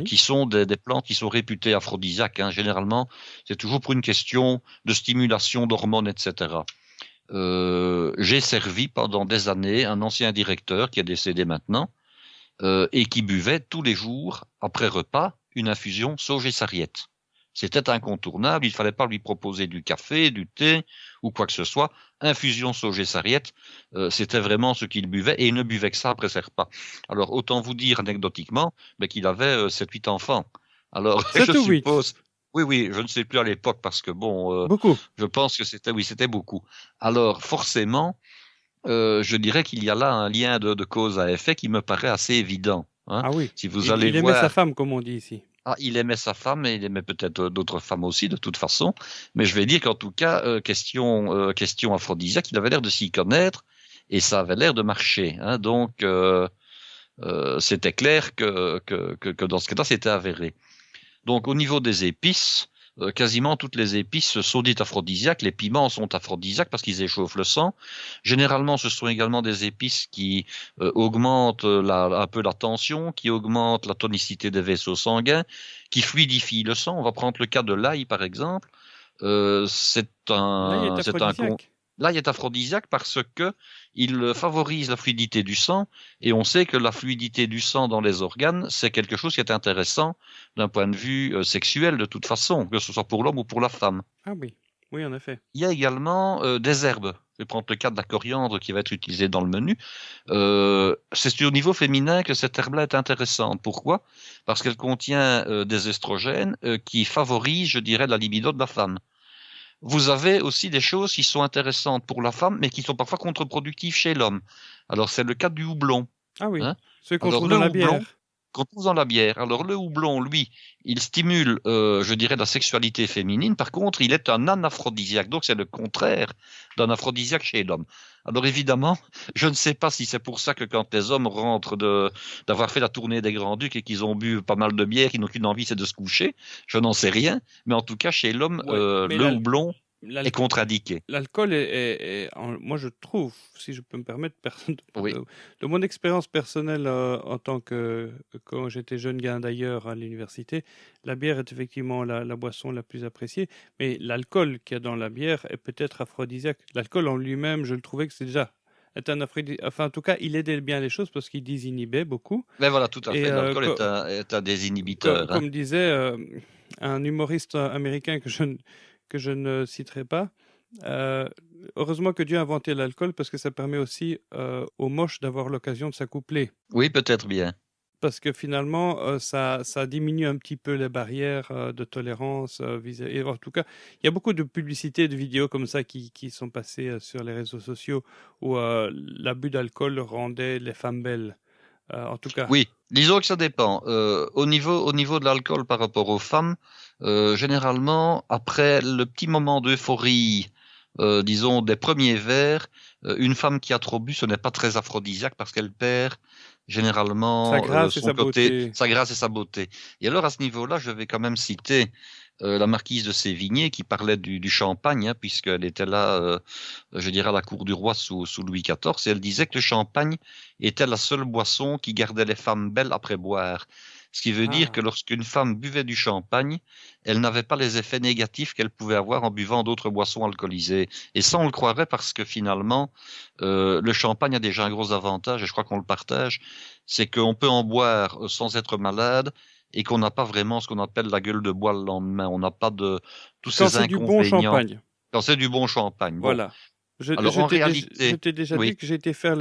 Qui sont des plantes qui sont réputées aphrodisiaques. Hein. Généralement, c'est toujours pour une question de stimulation d'hormones, etc. J'ai servi pendant des années un ancien directeur qui est décédé maintenant et qui buvait tous les jours, après repas, une infusion sauge et sarriette. C'était incontournable. Il fallait pas lui proposer du café, du thé ou quoi que ce soit. Infusion sauge et sarriette, c'était vraiment ce qu'il buvait et il ne buvait que ça après ses repas. Alors autant vous dire anecdotiquement qu'il avait 7-8 enfants. Alors 7 je ou 8? suppose. Oui, je ne sais plus à l'époque parce que bon, Beaucoup. je pense que c'était beaucoup. Alors forcément, je dirais qu'il y a là un lien de cause à effet qui me paraît assez évident. Hein. Ah oui. Si vous allez il aimait sa femme, comme on dit ici. Ah, il aimait sa femme et il aimait peut-être d'autres femmes aussi, de toute façon. Mais je vais dire qu'en tout cas, question aphrodisiaque, il avait l'air de s'y connaître et ça avait l'air de marcher. Hein. Donc, c'était clair que dans ce cas-là, c'était avéré. Donc, au niveau des épices, quasiment toutes les épices sont dites aphrodisiaques. Les piments sont aphrodisiaques parce qu'ils échauffent le sang. Généralement, ce sont également des épices qui augmentent un peu la tension, qui augmentent la tonicité des vaisseaux sanguins, qui fluidifient le sang. On va prendre le cas de l'ail, par exemple. L'ail est aphrodisiaque parce que il favorise la fluidité du sang et on sait que la fluidité du sang dans les organes, c'est quelque chose qui est intéressant d'un point de vue sexuel de toute façon, que ce soit pour l'homme ou pour la femme. Ah oui, oui en effet. Il y a également des herbes. Je vais prendre le cas de la coriandre qui va être utilisée dans le menu. C'est au niveau féminin que cette herbe-là est intéressante. Pourquoi ? Parce qu'elle contient des estrogènes qui favorisent, je dirais, la libido de la femme. Vous avez aussi des choses qui sont intéressantes pour la femme, mais qui sont parfois contre-productives chez l'homme. Alors, c'est le cas du houblon. Ah oui, Hein. ceux qu'on trouve dans la bière. Qu'on trouve dans la bière. Alors, le houblon, lui, il stimule, je dirais, la sexualité féminine. Par contre, il est un anaphrodisiaque. Donc, c'est le contraire d'un aphrodisiaque chez l'homme. Alors, évidemment, je ne sais pas si c'est pour ça que quand les hommes rentrent d'avoir fait la tournée des Grands-Ducs et qu'ils ont bu pas mal de bière, qu'ils n'ont qu'une envie, c'est de se coucher. Je n'en sais rien. Mais en tout cas, chez l'homme, le houblon est contre-indiqué. L'alcool moi je trouve, si je peux me permettre, Oui. de mon expérience personnelle en tant que quand j'étais jeune gain d'ailleurs à l'université, la bière est effectivement la boisson la plus appréciée, mais l'alcool qu'il y a dans la bière est peut-être aphrodisiaque. L'alcool en lui-même, je le trouvais que c'est déjà un aphrodisiaque. Enfin, en tout cas, il aidait bien les choses parce qu'il désinhibait beaucoup. Mais voilà, tout à fait. L'alcool est un désinhibiteur. Comme disait un humoriste américain que je ne citerai pas. Heureusement que Dieu a inventé l'alcool parce que ça permet aussi aux moches d'avoir l'occasion de s'accoupler. Oui, peut-être bien. Parce que finalement, ça diminue un petit peu les barrières de tolérance. Et en tout cas, il y a beaucoup de publicités, de vidéos comme ça qui sont passées sur les réseaux sociaux où l'abus d'alcool rendait les femmes belles. En tout cas. Oui, disons que ça dépend. Au niveau de l'alcool par rapport aux femmes, généralement, après le petit moment d'euphorie, disons des premiers verres, une femme qui a trop bu, ce n'est pas très aphrodisiaque parce qu'elle perd généralement sa grâce sa grâce et sa beauté. Et alors à ce niveau-là, je vais quand même citer la marquise de Sévigné qui parlait du champagne, hein, puisqu'elle était là, je dirais, à la cour du roi sous Louis XIV, et elle disait que le champagne était la seule boisson qui gardait les femmes belles après boire. Ce qui veut dire que lorsqu'une femme buvait du champagne, elle n'avait pas les effets négatifs qu'elle pouvait avoir en buvant d'autres boissons alcoolisées. Et ça, on le croirait parce que finalement, le champagne a déjà un gros avantage, et je crois qu'on le partage, c'est qu'on peut en boire sans être malade, et qu'on n'a pas vraiment ce qu'on appelle la gueule de bois le lendemain. On n'a pas de tous ces inconvénients. Du bon champagne. Quand c'est du bon champagne. Voilà. Bon. Alors en réalité, je t'ai déjà dit que j'ai été faire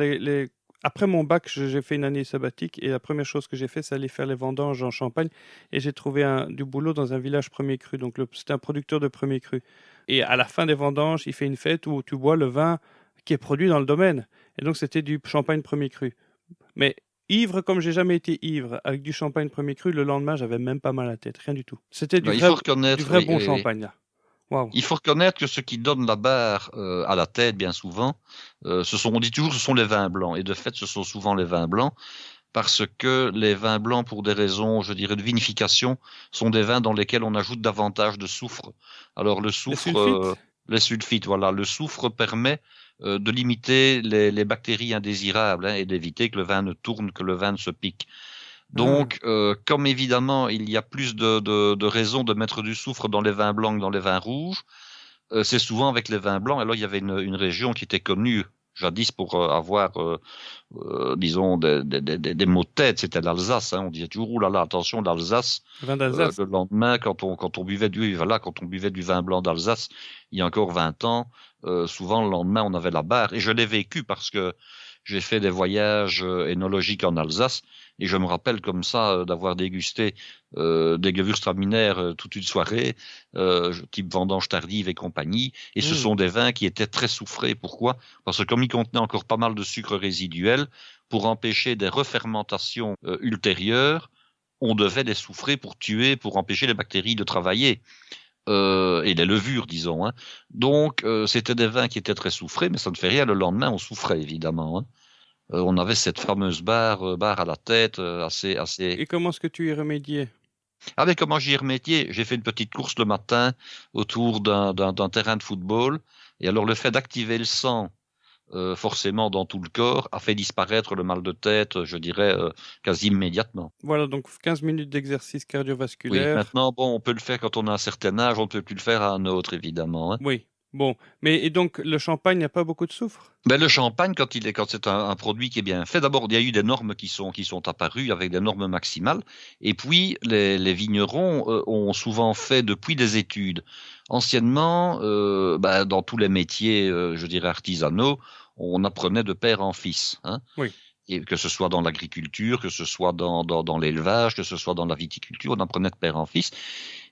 après mon bac, j'ai fait une année sabbatique et la première chose que j'ai fait, c'est aller faire les vendanges en Champagne et j'ai trouvé du boulot dans un village premier cru. Donc c'était un producteur de premier cru. Et à la fin des vendanges, il fait une fête où tu bois le vin qui est produit dans le domaine. Et donc c'était du champagne premier cru. Mais ivre comme j'ai jamais été ivre, avec du champagne premier cru, le lendemain, j'avais même pas mal à la tête, rien du tout. C'était du vrai bon champagne là. Wow. Il faut reconnaître que ce qui donne la barre à la tête, bien souvent, on dit toujours, ce sont les vins blancs. Et de fait, ce sont souvent les vins blancs, parce que les vins blancs, pour des raisons, je dirais, de vinification, sont des vins dans lesquels on ajoute davantage de soufre. Alors le soufre, les sulfites, voilà, le soufre permet de limiter les bactéries indésirables, hein, et d'éviter que le vin ne tourne, que le vin ne se pique. Donc, comme évidemment, il y a plus de raisons de mettre du soufre dans les vins blancs que dans les vins rouges, c'est souvent avec les vins blancs. Alors, il y avait une région qui était connue jadis pour avoir, disons, des maux de tête, c'était l'Alsace. Hein. On disait toujours, ouh là là, attention, l'Alsace. Vin d'Alsace. Le lendemain, quand on buvait du vin blanc d'Alsace, il y a encore 20 ans, souvent le lendemain, on avait la barre. Et je l'ai vécu parce que j'ai fait des voyages énologiques en Alsace et je me rappelle comme ça d'avoir dégusté des Gewürztraminer toute une soirée, type vendange tardive et compagnie. Et ce sont des vins qui étaient très soufrés. Pourquoi? Parce que comme ils contenaient encore pas mal de sucre résiduel, pour empêcher des refermentations ultérieures, on devait les soufrer pour empêcher les bactéries de travailler. Et les levures, disons. Hein. Donc, c'était des vins qui étaient très soufrés, mais ça ne fait rien. Le lendemain, on souffrait, évidemment. Hein. On avait cette fameuse barre à la tête, assez. Et comment est-ce que tu y remédiais? Ah, mais comment j'y ai remédié? J'ai fait une petite course le matin autour d'un terrain de football. Et alors, le fait d'activer le sang, forcément dans tout le corps, a fait disparaître le mal de tête, je dirais, quasi immédiatement. Voilà, donc 15 minutes d'exercice cardiovasculaire. Oui, maintenant, bon, on peut le faire quand on a un certain âge, on ne peut plus le faire à un autre, évidemment. Hein. Oui, bon. Mais et donc, le champagne n'a pas beaucoup de soufre? Ben, le champagne, quand c'est un produit qui est bien fait, d'abord, il y a eu des normes qui sont apparues avec des normes maximales. Et puis, les vignerons ont souvent fait depuis des études. Anciennement, dans tous les métiers, je dirais artisanaux, on apprenait de père en fils. Hein. Oui. Et que ce soit dans l'agriculture, que ce soit dans l'élevage, que ce soit dans la viticulture, on apprenait de père en fils.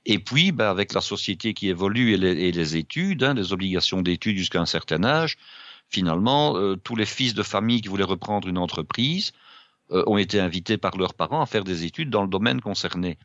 Et puis, avec la société qui évolue et les études, hein, les obligations d'études jusqu'à un certain âge, finalement, tous les fils de famille qui voulaient reprendre une entreprise ont été invités par leurs parents à faire des études dans le domaine concerné.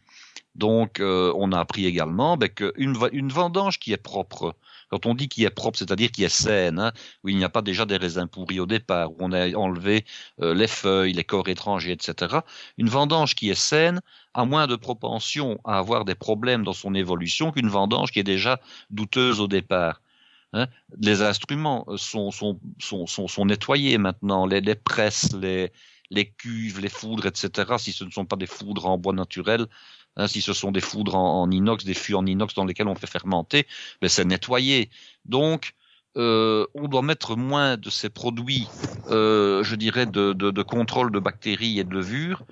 Donc, on a appris également qu'une vendange qui est propre, quand on dit qui est propre, c'est-à-dire qui est saine, hein, où il n'y a pas déjà des raisins pourris au départ, où on a enlevé les feuilles, les corps étrangers, etc., une vendange qui est saine a moins de propension à avoir des problèmes dans son évolution qu'une vendange qui est déjà douteuse au départ. Hein. Les instruments sont nettoyés maintenant, les presses, les cuves, les foudres, etc., si ce ne sont pas des foudres en bois naturel, hein, si ce sont des foudres en inox, des fûts en inox dans lesquels on fait fermenter, mais c'est nettoyé. Donc, on doit mettre moins de ces produits, je dirais, de contrôle de bactéries et de levures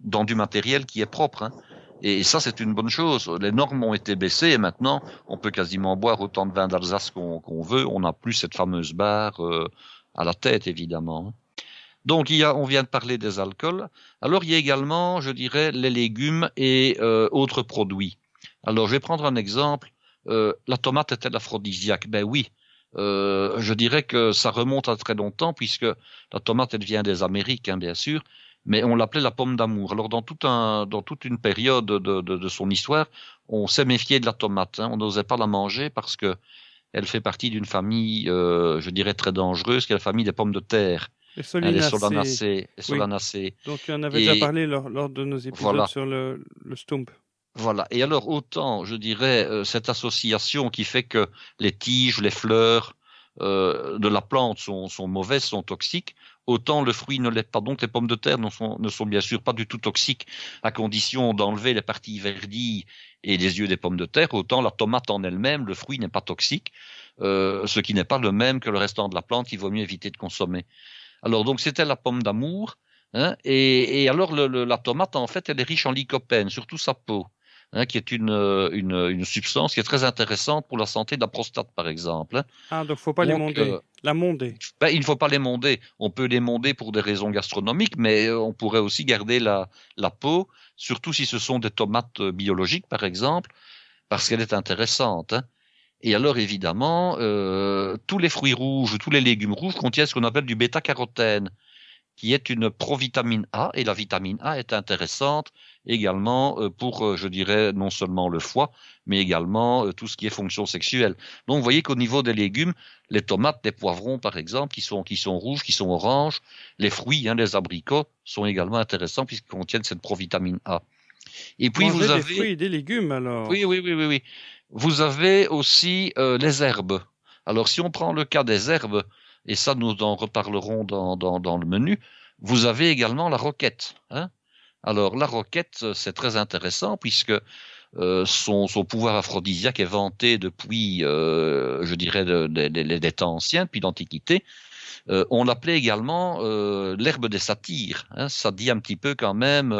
dans du matériel qui est propre. Hein. Et ça, c'est une bonne chose. Les normes ont été baissées et maintenant, on peut quasiment boire autant de vin d'Alsace qu'on veut. On n'a plus cette fameuse barre à la tête, évidemment. Donc, on vient de parler des alcools. Alors, il y a également, je dirais, les légumes et autres produits. Alors, je vais prendre un exemple. La tomate est-elle aphrodisiaque? Ben oui. Je dirais que ça remonte à très longtemps puisque la tomate, elle vient des Amériques, hein, bien sûr. Mais on l'appelait la pomme d'amour. Alors, dans toute une période de son histoire, on s'est méfié de la tomate. Hein. On n'osait pas la manger parce que elle fait partie d'une famille, je dirais, très dangereuse, qui est la famille des pommes de terre. Les solanacées. Oui. Donc, on avait déjà parlé lors de nos épisodes sur le stump. Voilà. Et alors, autant, je dirais, cette association qui fait que les tiges, les fleurs de la plante sont mauvaises, sont toxiques, autant le fruit ne l'est pas. Donc, les pommes de terre ne sont bien sûr pas du tout toxiques, à condition d'enlever les parties verdilles et les yeux des pommes de terre. Autant la tomate en elle-même, le fruit n'est pas toxique, ce qui n'est pas le même que le restant de la plante qu'il vaut mieux éviter de consommer. Alors, donc, c'était la pomme d'amour. Hein, et alors, la tomate, en fait, elle est riche en lycopène, surtout sa peau. Hein, qui est une substance qui est très intéressante pour la santé de la prostate, par exemple. Hein. Ah, donc faut pas les monder. La monder. Il ne faut pas les monder. On peut les monder pour des raisons gastronomiques, mais on pourrait aussi garder la peau, surtout si ce sont des tomates biologiques, par exemple, parce qu'elle est intéressante. Hein. Et alors, évidemment, tous les fruits rouges, tous les légumes rouges contiennent ce qu'on appelle du bêta-carotène, qui est une provitamine A, et la vitamine A est intéressante également pour, je dirais, non seulement le foie, mais également tout ce qui est fonction sexuelle. Donc, vous voyez qu'au niveau des légumes, les tomates, les poivrons, par exemple, qui sont rouges, qui sont oranges, les fruits, hein, les abricots, sont également intéressants puisqu'ils contiennent cette provitamine A. Et puis, vous avez des fruits et des légumes, alors. Oui. Vous avez aussi les herbes. Alors, si on prend le cas des herbes, et ça, nous en reparlerons dans le menu, vous avez également la roquette. Hein. Alors, la roquette, c'est très intéressant puisque son pouvoir aphrodisiaque est vanté depuis, je dirais, des temps anciens, depuis l'Antiquité. On l'appelait également l'herbe des satyres. Hein, ça dit un petit peu quand même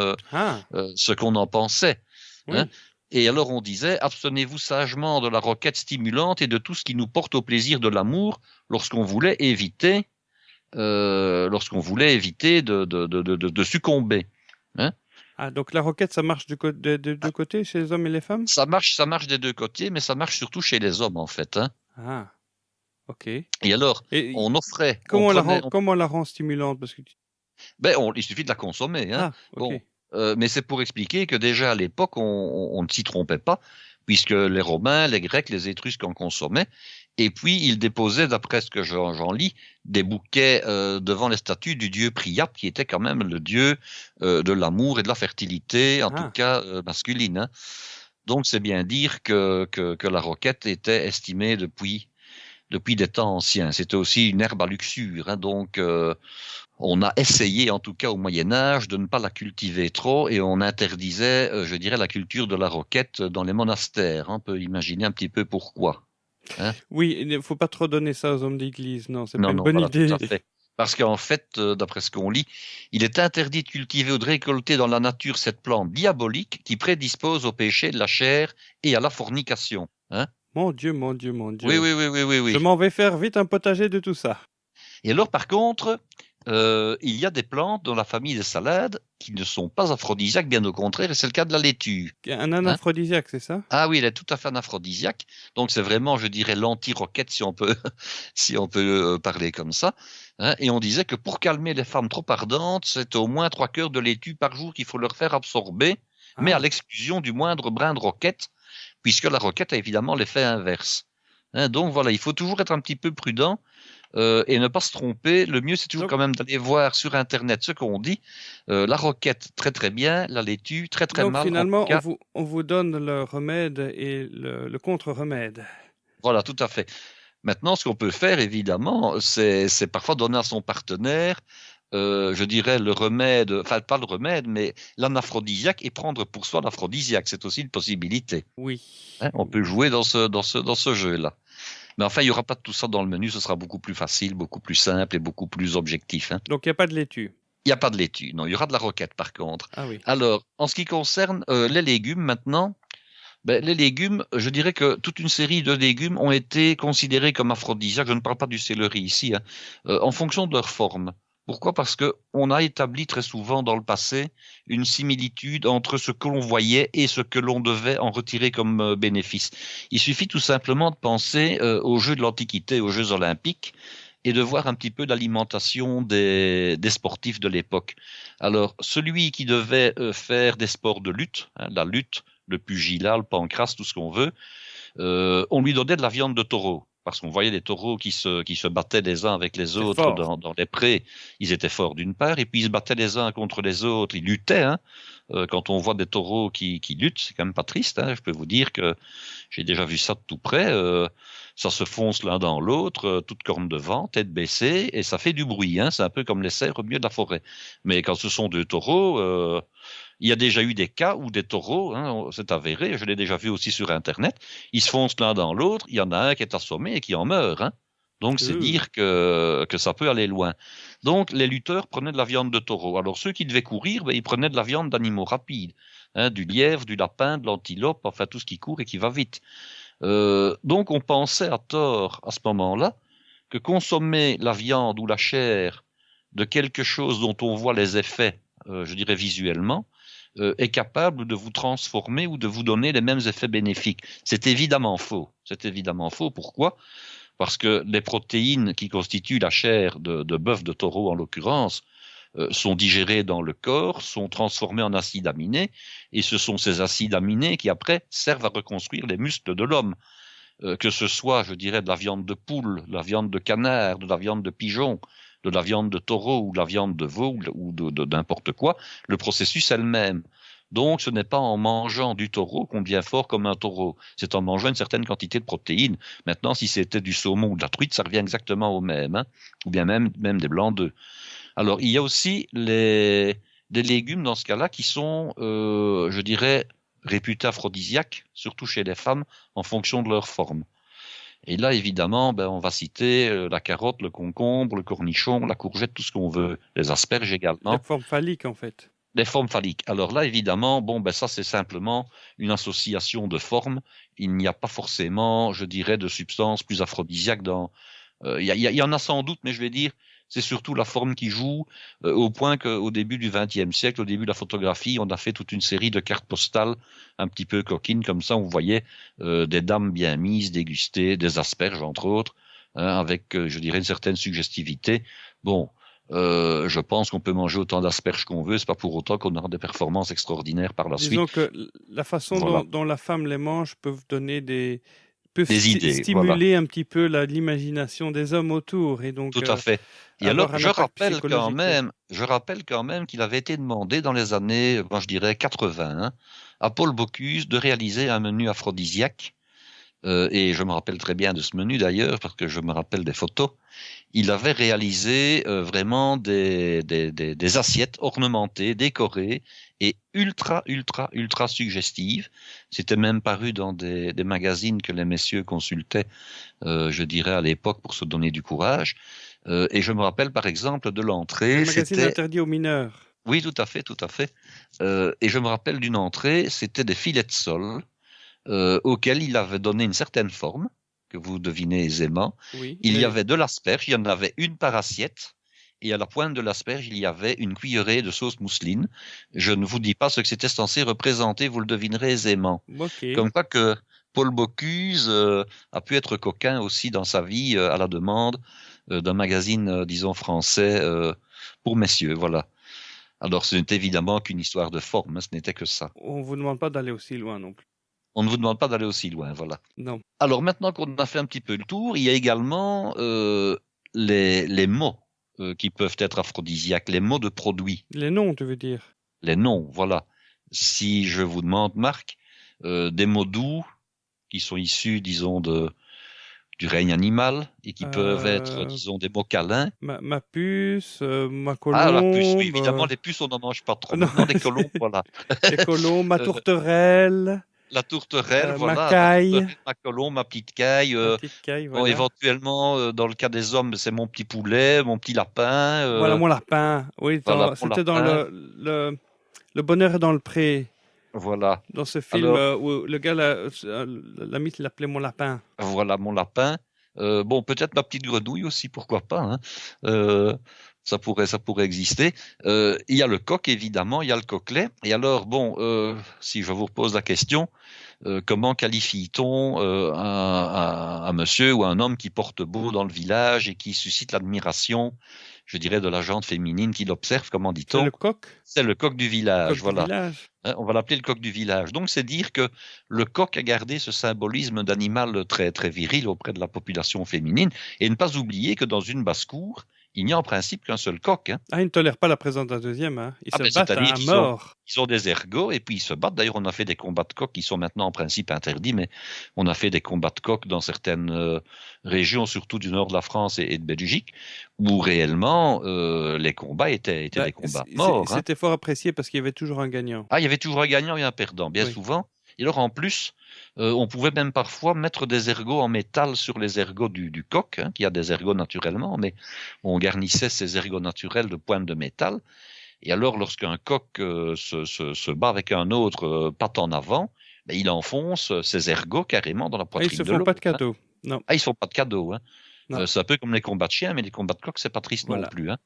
ce qu'on en pensait. Oui. Hein. Et alors on disait, abstenez-vous sagement de la roquette stimulante et de tout ce qui nous porte au plaisir de l'amour lorsqu'on voulait éviter de succomber. Hein. Ah, donc la roquette, ça marche des deux côtés, chez les hommes et les femmes? Ça marche des deux côtés, mais ça marche surtout chez les hommes en fait. Hein. Ah, ok. Et alors, on offrait. Comment on la rend stimulante? Parce que il suffit de la consommer. Hein. Ah, ok. Bon, mais c'est pour expliquer que déjà à l'époque, on ne s'y trompait pas, puisque les Romains, les Grecs, les Étrusques en consommaient. Et puis, ils déposaient, d'après ce que j'en lis, des bouquets devant les statues du dieu Priape, qui était quand même le dieu de l'amour et de la fertilité, en tout cas masculine. Hein. Donc, c'est bien dire que la roquette était estimée depuis des temps anciens. C'était aussi une herbe à luxure. Hein, donc, on a essayé, en tout cas au Moyen-Âge, de ne pas la cultiver trop et on interdisait, je dirais, la culture de la roquette dans les monastères. On peut imaginer un petit peu pourquoi. Hein. Oui, il ne faut pas trop donner ça aux hommes d'église. Non, c'est pas une bonne idée. Tout à fait. Parce qu'en fait, d'après ce qu'on lit, il est interdit de cultiver ou de récolter dans la nature cette plante diabolique qui prédispose au péché de la chair et à la fornication. Hein. Mon Dieu, mon Dieu, mon Dieu. Oui. Je m'en vais faire vite un potager de tout ça. Et alors, par contre, il y a des plantes dans la famille des salades qui ne sont pas aphrodisiaques, bien au contraire, et c'est le cas de la laitue. Un anaphrodisiaque, c'est ça? Ah oui, elle est tout à fait anaphrodisiaque. Donc c'est vraiment, je dirais, l'anti-roquette, si on peut parler comme ça. Hein, et on disait que pour calmer les femmes trop ardentes, c'est au moins 3 cœurs de laitue par jour qu'il faut leur faire absorber, mais à l'exclusion du moindre brin de roquette, puisque la roquette a évidemment l'effet inverse. Hein, donc voilà, il faut toujours être un petit peu prudent. Et ne pas se tromper. Le mieux, c'est toujours quand même d'aller voir sur Internet ce qu'on dit. La roquette, très très bien. La laitue, très très mal. Donc finalement, on vous donne le remède et le contre-remède. Voilà, tout à fait. Maintenant, ce qu'on peut faire, évidemment, c'est parfois donner à son partenaire, je dirais, le remède, enfin pas le remède, mais l'anaphrodisiaque et prendre pour soi l'aphrodisiaque. C'est aussi une possibilité. Oui. Hein, on peut jouer dans ce jeu-là. Mais enfin, il n'y aura pas de tout ça dans le menu, ce sera beaucoup plus facile, beaucoup plus simple et beaucoup plus objectif. Hein. Donc, il n'y a pas de laitue? Il n'y a pas de laitue, non, il y aura de la roquette par contre. Ah oui. Alors, en ce qui concerne les légumes maintenant, les légumes, je dirais que toute une série de légumes ont été considérés comme aphrodisiaques, je ne parle pas du céleri ici, hein, en fonction de leur forme. Pourquoi? Parce que on a établi très souvent dans le passé une similitude entre ce que l'on voyait et ce que l'on devait en retirer comme bénéfice. Il suffit tout simplement de penser aux Jeux de l'Antiquité, aux Jeux olympiques, et de voir un petit peu l'alimentation des sportifs de l'époque. Alors, celui qui devait faire des sports de lutte, hein, la lutte, le pugilat, le pancrace, tout ce qu'on veut, on lui donnait de la viande de taureau. Parce qu'on voyait des taureaux qui se battaient les uns avec les autres dans les prés. Ils étaient forts d'une part, et puis ils se battaient les uns contre les autres. Ils luttaient. Hein. Quand on voit des taureaux qui luttent, c'est quand même pas triste. Hein. Je peux vous dire que j'ai déjà vu ça de tout près. Ça se fonce l'un dans l'autre, toute corne devant, tête baissée, et ça fait du bruit. Hein. C'est un peu comme les cerfs au milieu de la forêt. Mais quand ce sont deux taureaux, il y a déjà eu des cas où des taureaux, hein, c'est avéré, je l'ai déjà vu aussi sur Internet, ils se foncent l'un dans l'autre, il y en a un qui est assommé et qui en meurt. Hein. Donc c'est dire que ça peut aller loin. Donc les lutteurs prenaient de la viande de taureau. Alors ceux qui devaient courir, ils prenaient de la viande d'animaux rapides, hein, du lièvre, du lapin, de l'antilope, enfin tout ce qui court et qui va vite. Donc on pensait à tort à ce moment-là que consommer la viande ou la chair de quelque chose dont on voit les effets, je dirais visuellement, est capable de vous transformer ou de vous donner les mêmes effets bénéfiques. C'est évidemment faux. C'est évidemment faux. Pourquoi? Parce que les protéines qui constituent la chair de bœuf, de taureau en l'occurrence, sont digérées dans le corps, sont transformées en acides aminés, et ce sont ces acides aminés qui après servent à reconstruire les muscles de l'homme. Que ce soit, je dirais, de la viande de poule, de la viande de canard, de la viande de pigeon, de la viande de taureau ou de la viande de veau ou de n'importe quoi, le processus est le même. Donc ce n'est pas en mangeant du taureau qu'on devient fort comme un taureau, c'est en mangeant une certaine quantité de protéines. Maintenant, si c'était du saumon ou de la truite, ça revient exactement au même, hein, ou bien même des blancs d'œufs. Alors il y a aussi des légumes dans ce cas-là qui sont, je dirais, réputés aphrodisiaques, surtout chez les femmes, en fonction de leur forme. Et là, évidemment, on va citer la carotte, le concombre, le cornichon, la courgette, tout ce qu'on veut, les asperges Les également. formes phalliques, en fait. Les formes phalliques. Alors là, évidemment, ça c'est simplement une association de formes. Il n'y a pas forcément, je dirais, de substances plus aphrodisiaques dans. Il y en a sans doute, mais je vais dire, c'est surtout la forme qui joue, au point qu'au début du XXe siècle, au début de la photographie, on a fait toute une série de cartes postales un petit peu coquines, comme ça, on voyait des dames bien mises, dégustées, des asperges entre autres, hein, avec, je dirais, une certaine suggestivité. Bon. Je pense qu'on peut manger autant d'asperges qu'on veut, c'est pas pour autant qu'on aura des performances extraordinaires par la suite. Disons que la façon Voilà. dont la femme les mange peuvent idées, stimuler un petit peu l'imagination des hommes autour et donc Tout à fait. Et avoir alors, un je impact rappelle psychologique. quand même qu'il avait été demandé dans les années, moi je dirais 80, hein, à Paul Bocuse de réaliser un menu aphrodisiaque. Et je me rappelle très bien de ce menu d'ailleurs, parce que je me rappelle des photos. Il avait réalisé vraiment des assiettes ornementées, décorées et ultra suggestives. C'était même paru dans des magazines que les messieurs consultaient, je dirais à l'époque, pour se donner du courage. Et je me rappelle par exemple de l'entrée. Un magazine interdit aux mineurs. Oui, tout à fait, tout à fait. Et je me rappelle d'une entrée, c'était des filets de sole auxquels il avait donné une certaine forme, que vous devinez aisément. Oui, Il y avait de l'asperge, il y en avait une par assiette, et à la pointe de l'asperge, il y avait une cuillerée de sauce mousseline. Je ne vous dis pas ce que c'était censé représenter, vous le devinerez aisément. Okay. Comme quoi que Paul Bocuse a pu être coquin aussi dans sa vie à la demande d'un magazine, disons, français pour messieurs, voilà. Alors, ce n'est évidemment qu'une histoire de forme, hein, ce n'était que ça. On ne vous demande pas d'aller aussi loin non plus. On ne vous demande pas d'aller aussi loin, voilà. Non. Alors maintenant qu'on a fait un petit peu le tour, il y a également les mots qui peuvent être aphrodisiaques, les mots de produits. Les noms, tu veux dire? Les noms, voilà. Si je vous demande, Marc, des mots doux qui sont issus, disons, du règne animal et qui peuvent être, disons, des mots câlins. Ma puce, ma colombe. Ah, la puce, oui, évidemment, les puces, on n'en mange pas trop. Non. Maintenant, les colombes, voilà. Les colombes, ma tourterelle. La tourterelle, voilà. Ma caille. Ma colombe, ma petite caille. Ma petite caille, voilà. Bon, éventuellement, dans le cas des hommes, c'est mon petit poulet, mon petit lapin. Voilà, mon lapin. Oui, voilà, c'était dans le bonheur est dans le pré. Voilà. Dans ce film où le gars, l'ami, il l'appelait mon lapin. Voilà, mon lapin. Bon, peut-être ma petite grenouille aussi, pourquoi pas. Hein. Ça pourrait exister. Il y a le coq, évidemment, il y a le coquelet. Et alors, bon, si je vous repose la question, comment qualifie-t-on un monsieur ou un homme qui porte beau dans le village et qui suscite l'admiration, je dirais, de la gente féminine qui l'observe, comment dit-on? C'est le coq. C'est le coq du village, coq voilà. Du village. On va l'appeler le coq du village. Donc, c'est dire que le coq a gardé ce symbolisme d'animal très, très viril auprès de la population féminine et ne pas oublier que dans une basse-cour, il n'y a en principe qu'un seul coq. Hein. Ah, ils ne tolèrent pas la présence d'un deuxième. Hein. Ils se battent à mort. Ils ont des ergots et puis ils se battent. D'ailleurs, on a fait des combats de coqs qui sont maintenant en principe interdits, mais on a fait des combats de coqs dans certaines régions, surtout du nord de la France et de Belgique, où réellement les combats étaient des combats morts. C'était fort apprécié parce qu'il y avait toujours un gagnant. Ah, il y avait toujours un gagnant et un perdant, bien souvent. Et alors en plus, on pouvait même parfois mettre des ergots en métal sur les ergots du coq, hein, qui a des ergots naturellement, mais on garnissait ces ergots naturels de pointes de métal. Et alors, lorsqu'un coq se bat avec un autre patte en avant, ben, il enfonce ses ergots carrément dans la poitrine de l'autre. Ils ne se font pas de cadeau. Hein. Non. Ah, ils ne se font pas de cadeau. Hein. C'est un peu comme les combats de chiens, mais les combats de coqs, c'est pas triste non plus. Hein.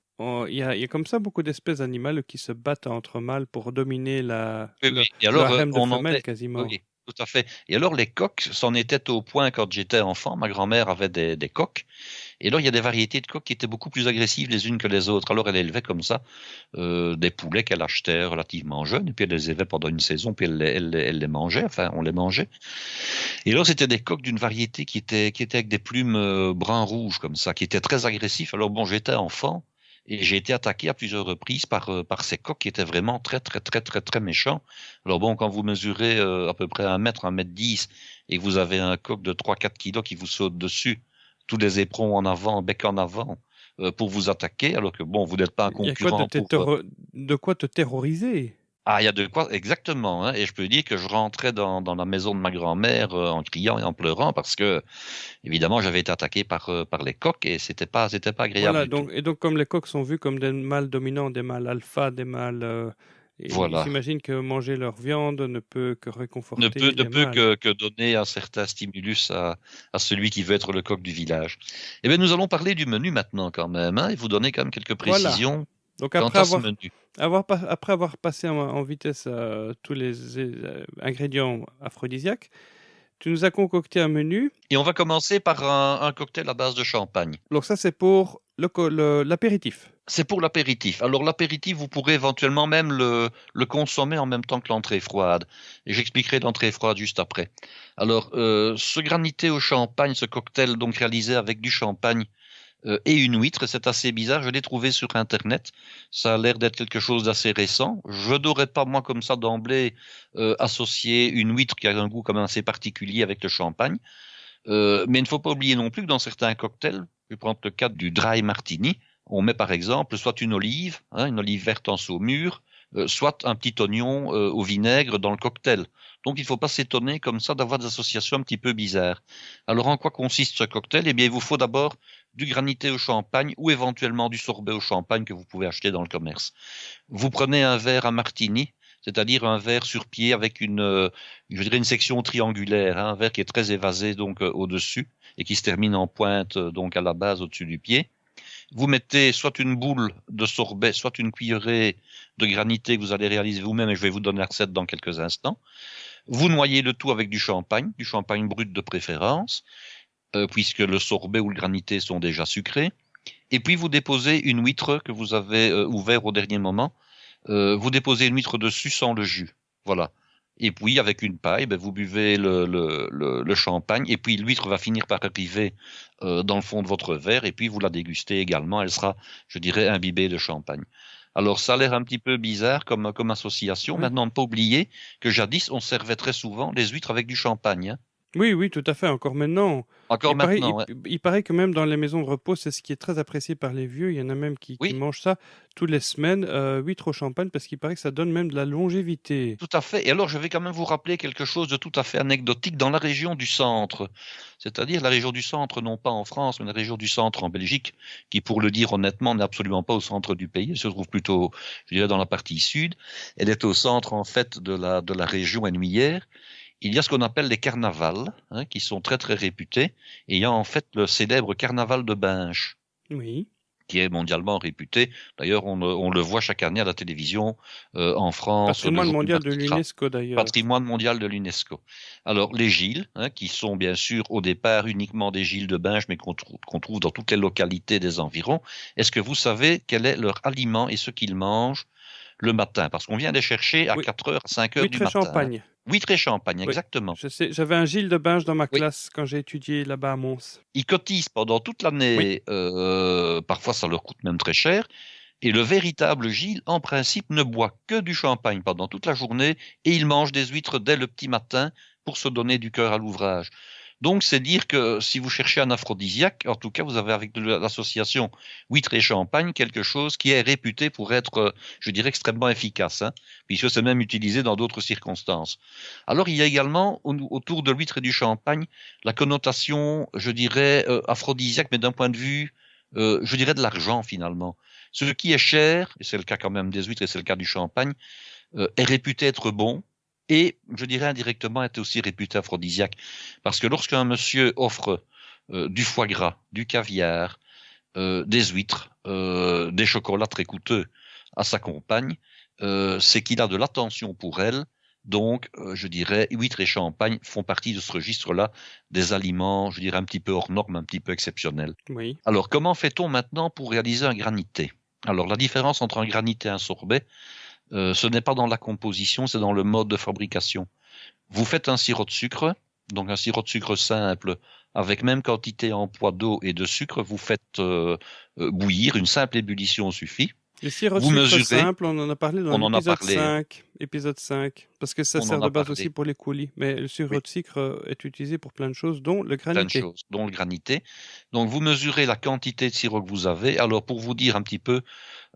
Il y a comme ça beaucoup d'espèces animales qui se battent entre mâles pour dominer le harem de femelles quasiment. Oui, tout à fait. Et alors les coqs, c'en était au point quand j'étais enfant, ma grand-mère avait des coqs. Et alors il y a des variétés de coqs qui étaient beaucoup plus agressives les unes que les autres. Alors elle élevait comme ça des poulets qu'elle achetait relativement jeunes, et puis elle les élevait pendant une saison, puis elle les mangeait, enfin on les mangeait. Et alors c'était des coqs d'une variété qui était avec des plumes brun-rouge comme ça, qui étaient très agressifs. Alors bon, j'étais enfant. Et j'ai été attaqué à plusieurs reprises par ces coqs qui étaient vraiment très, très, très, très, très méchants. Alors bon, quand vous mesurez à peu près 1 mètre, 1 mètre 10, et que vous avez un coq de 3-4 kilos qui vous saute dessus, tous les éperons en avant, bec en avant, pour vous attaquer, alors que bon, vous n'êtes pas un concurrent. De quoi te terroriser? Ah, il y a de quoi, exactement, hein. Et je peux dire que je rentrais dans la maison de ma grand-mère en criant et en pleurant parce que, évidemment, j'avais été attaqué par les coqs et c'était pas agréable Voilà, du tout. donc comme les coqs sont vus comme des mâles dominants, des mâles alpha, des mâles... et Voilà. j'imagine que manger leur viande ne peut que Ne réconforter ne les peut mâles. que donner un certain stimulus à celui qui veut être le coq du village. Eh bien, nous allons parler du menu maintenant quand même, hein, et vous donner quand même quelques Voilà. précisions Donc quant à ce menu. après avoir passé en vitesse tous les ingrédients aphrodisiaques, tu nous as concocté un menu. Et on va commencer par un cocktail à base de champagne. Donc ça, c'est pour l'apéritif. C'est pour l'apéritif. Alors l'apéritif, vous pourrez éventuellement même le consommer en même temps que l'entrée froide. Et j'expliquerai l'entrée froide juste après. Alors, ce granité au champagne, ce cocktail donc réalisé avec du champagne et une huître, c'est assez bizarre. Je l'ai trouvé sur Internet. Ça a l'air d'être quelque chose d'assez récent. Je n'aurais pas, moi, comme ça, d'emblée, associé une huître qui a un goût quand même assez particulier avec le champagne. Mais il ne faut pas oublier non plus que dans certains cocktails, je vais prendre le cas du dry martini, on met par exemple soit une olive, hein, une olive verte en saumure, soit un petit oignon au vinaigre dans le cocktail. Donc il ne faut pas s'étonner comme ça d'avoir des associations un petit peu bizarres. Alors en quoi consiste ce cocktail? Eh bien il vous faut d'abord du granité au champagne ou éventuellement du sorbet au champagne que vous pouvez acheter dans le commerce. Vous prenez un verre à martini, c'est-à-dire un verre sur pied avec je dirais une section triangulaire, hein, un verre qui est très évasé donc au-dessus et qui se termine en pointe donc à la base au-dessus du pied. Vous mettez soit une boule de sorbet, soit une cuillerée de granité que vous allez réaliser vous-même et je vais vous donner la recette dans quelques instants. Vous noyez le tout avec du champagne brut de préférence, puisque le sorbet ou le granité sont déjà sucrés. Et puis vous déposez une huître que vous avez ouvert au dernier moment. Vous déposez une huître dessus sans le jus. Voilà. Et puis, avec une paille, ben, vous buvez le champagne. Et puis, l'huître va finir par arriver dans le fond de votre verre. Et puis, vous la dégustez également. Elle sera, je dirais, imbibée de champagne. Alors, ça a l'air un petit peu bizarre comme association. Oui. Maintenant, ne pas oublier que jadis, on servait très souvent les huîtres avec du champagne, hein. Oui, oui, tout à fait. Encore maintenant. Encore maintenant, ouais. Il paraît que même dans les maisons de repos, c'est ce qui est très apprécié par les vieux. Il y en a même qui Oui, mangent ça toutes les semaines, huîtres au champagne, parce qu'il paraît que ça donne même de la longévité. tout à fait. Et alors, je vais quand même vous rappeler quelque chose de tout à fait anecdotique dans la région du centre. C'est-à-dire la région du centre, non pas en France, mais la région du centre en Belgique, qui, pour le dire honnêtement, n'est absolument pas au centre du pays. Elle se trouve plutôt, je dirais, dans la partie sud. Elle est au centre, en fait, de la région hennuyère. Il y a ce qu'on appelle les carnavals, hein, qui sont très, très réputés. Et il y a, en fait, le célèbre carnaval de Binche, Oui. qui est mondialement réputé. D'ailleurs, on le voit chaque année à la télévision en France. Le Patrimoine jour du mondial de Mardi Gras. l'UNESCO, d'ailleurs. Patrimoine mondial de l'UNESCO. Alors, les Gilles, hein, qui sont bien sûr au départ uniquement des Gilles de Binche, mais qu'on trouve dans toutes les localités des environs, est-ce que vous savez quel est leur aliment et ce qu'ils mangent le matin? Parce qu'on vient les chercher à Oui. 4 heures, 5 heures du Huîtres et matin, hein. champagne. Huîtres et champagne, Oui. exactement. Je sais, j'avais un Gilles de Binge dans ma Oui. classe quand j'ai étudié là-bas à Mons. Ils cotisent pendant toute l'année, parfois ça leur coûte même très cher. Et le véritable Gilles, en principe, ne boit que du champagne pendant toute la journée et il mange des huîtres dès le petit matin pour se donner du cœur à l'ouvrage. Donc, c'est dire que si vous cherchez un aphrodisiaque, en tout cas, vous avez avec l'association huîtres et champagne quelque chose qui est réputé pour être, je dirais, extrêmement efficace, hein, puisque c'est même utilisé dans d'autres circonstances. Alors, il y a également autour de l'huître et du champagne la connotation, je dirais, aphrodisiaque, mais d'un point de vue, je dirais, de l'argent finalement. Ce qui est cher, et c'est le cas quand même des huîtres et c'est le cas du champagne, est réputé être bon et, je dirais indirectement, est aussi réputé aphrodisiaque. Parce que lorsqu'un monsieur offre du foie gras, du caviar, des huîtres, des chocolats très coûteux à sa compagne, c'est qu'il a de l'attention pour elle. Donc, je dirais, huîtres et champagne font partie de ce registre-là des aliments, je dirais, un petit peu hors normes, un petit peu exceptionnels. Oui. Alors, comment fait-on maintenant pour réaliser un granité? Alors, la différence entre un granité et un sorbet, ce n'est pas dans la composition, c'est dans le mode de fabrication. Vous faites un sirop de sucre, donc un sirop de sucre simple, avec même quantité en poids d'eau et de sucre, vous faites bouillir, une simple ébullition suffit. Le sirop de Vous sucre mesurez, simple, on en a parlé dans on en a l'épisode parlé, hein. 5, épisode 5, parce que ça On sert en de a base parlé. aussi pour les coulis. Mais le sirop Oui. de sucre est utilisé pour plein de choses, dont le Plein de granité. choses, dont le granité. Donc, vous mesurez la quantité de sirop que vous avez. Alors, pour vous dire un petit peu,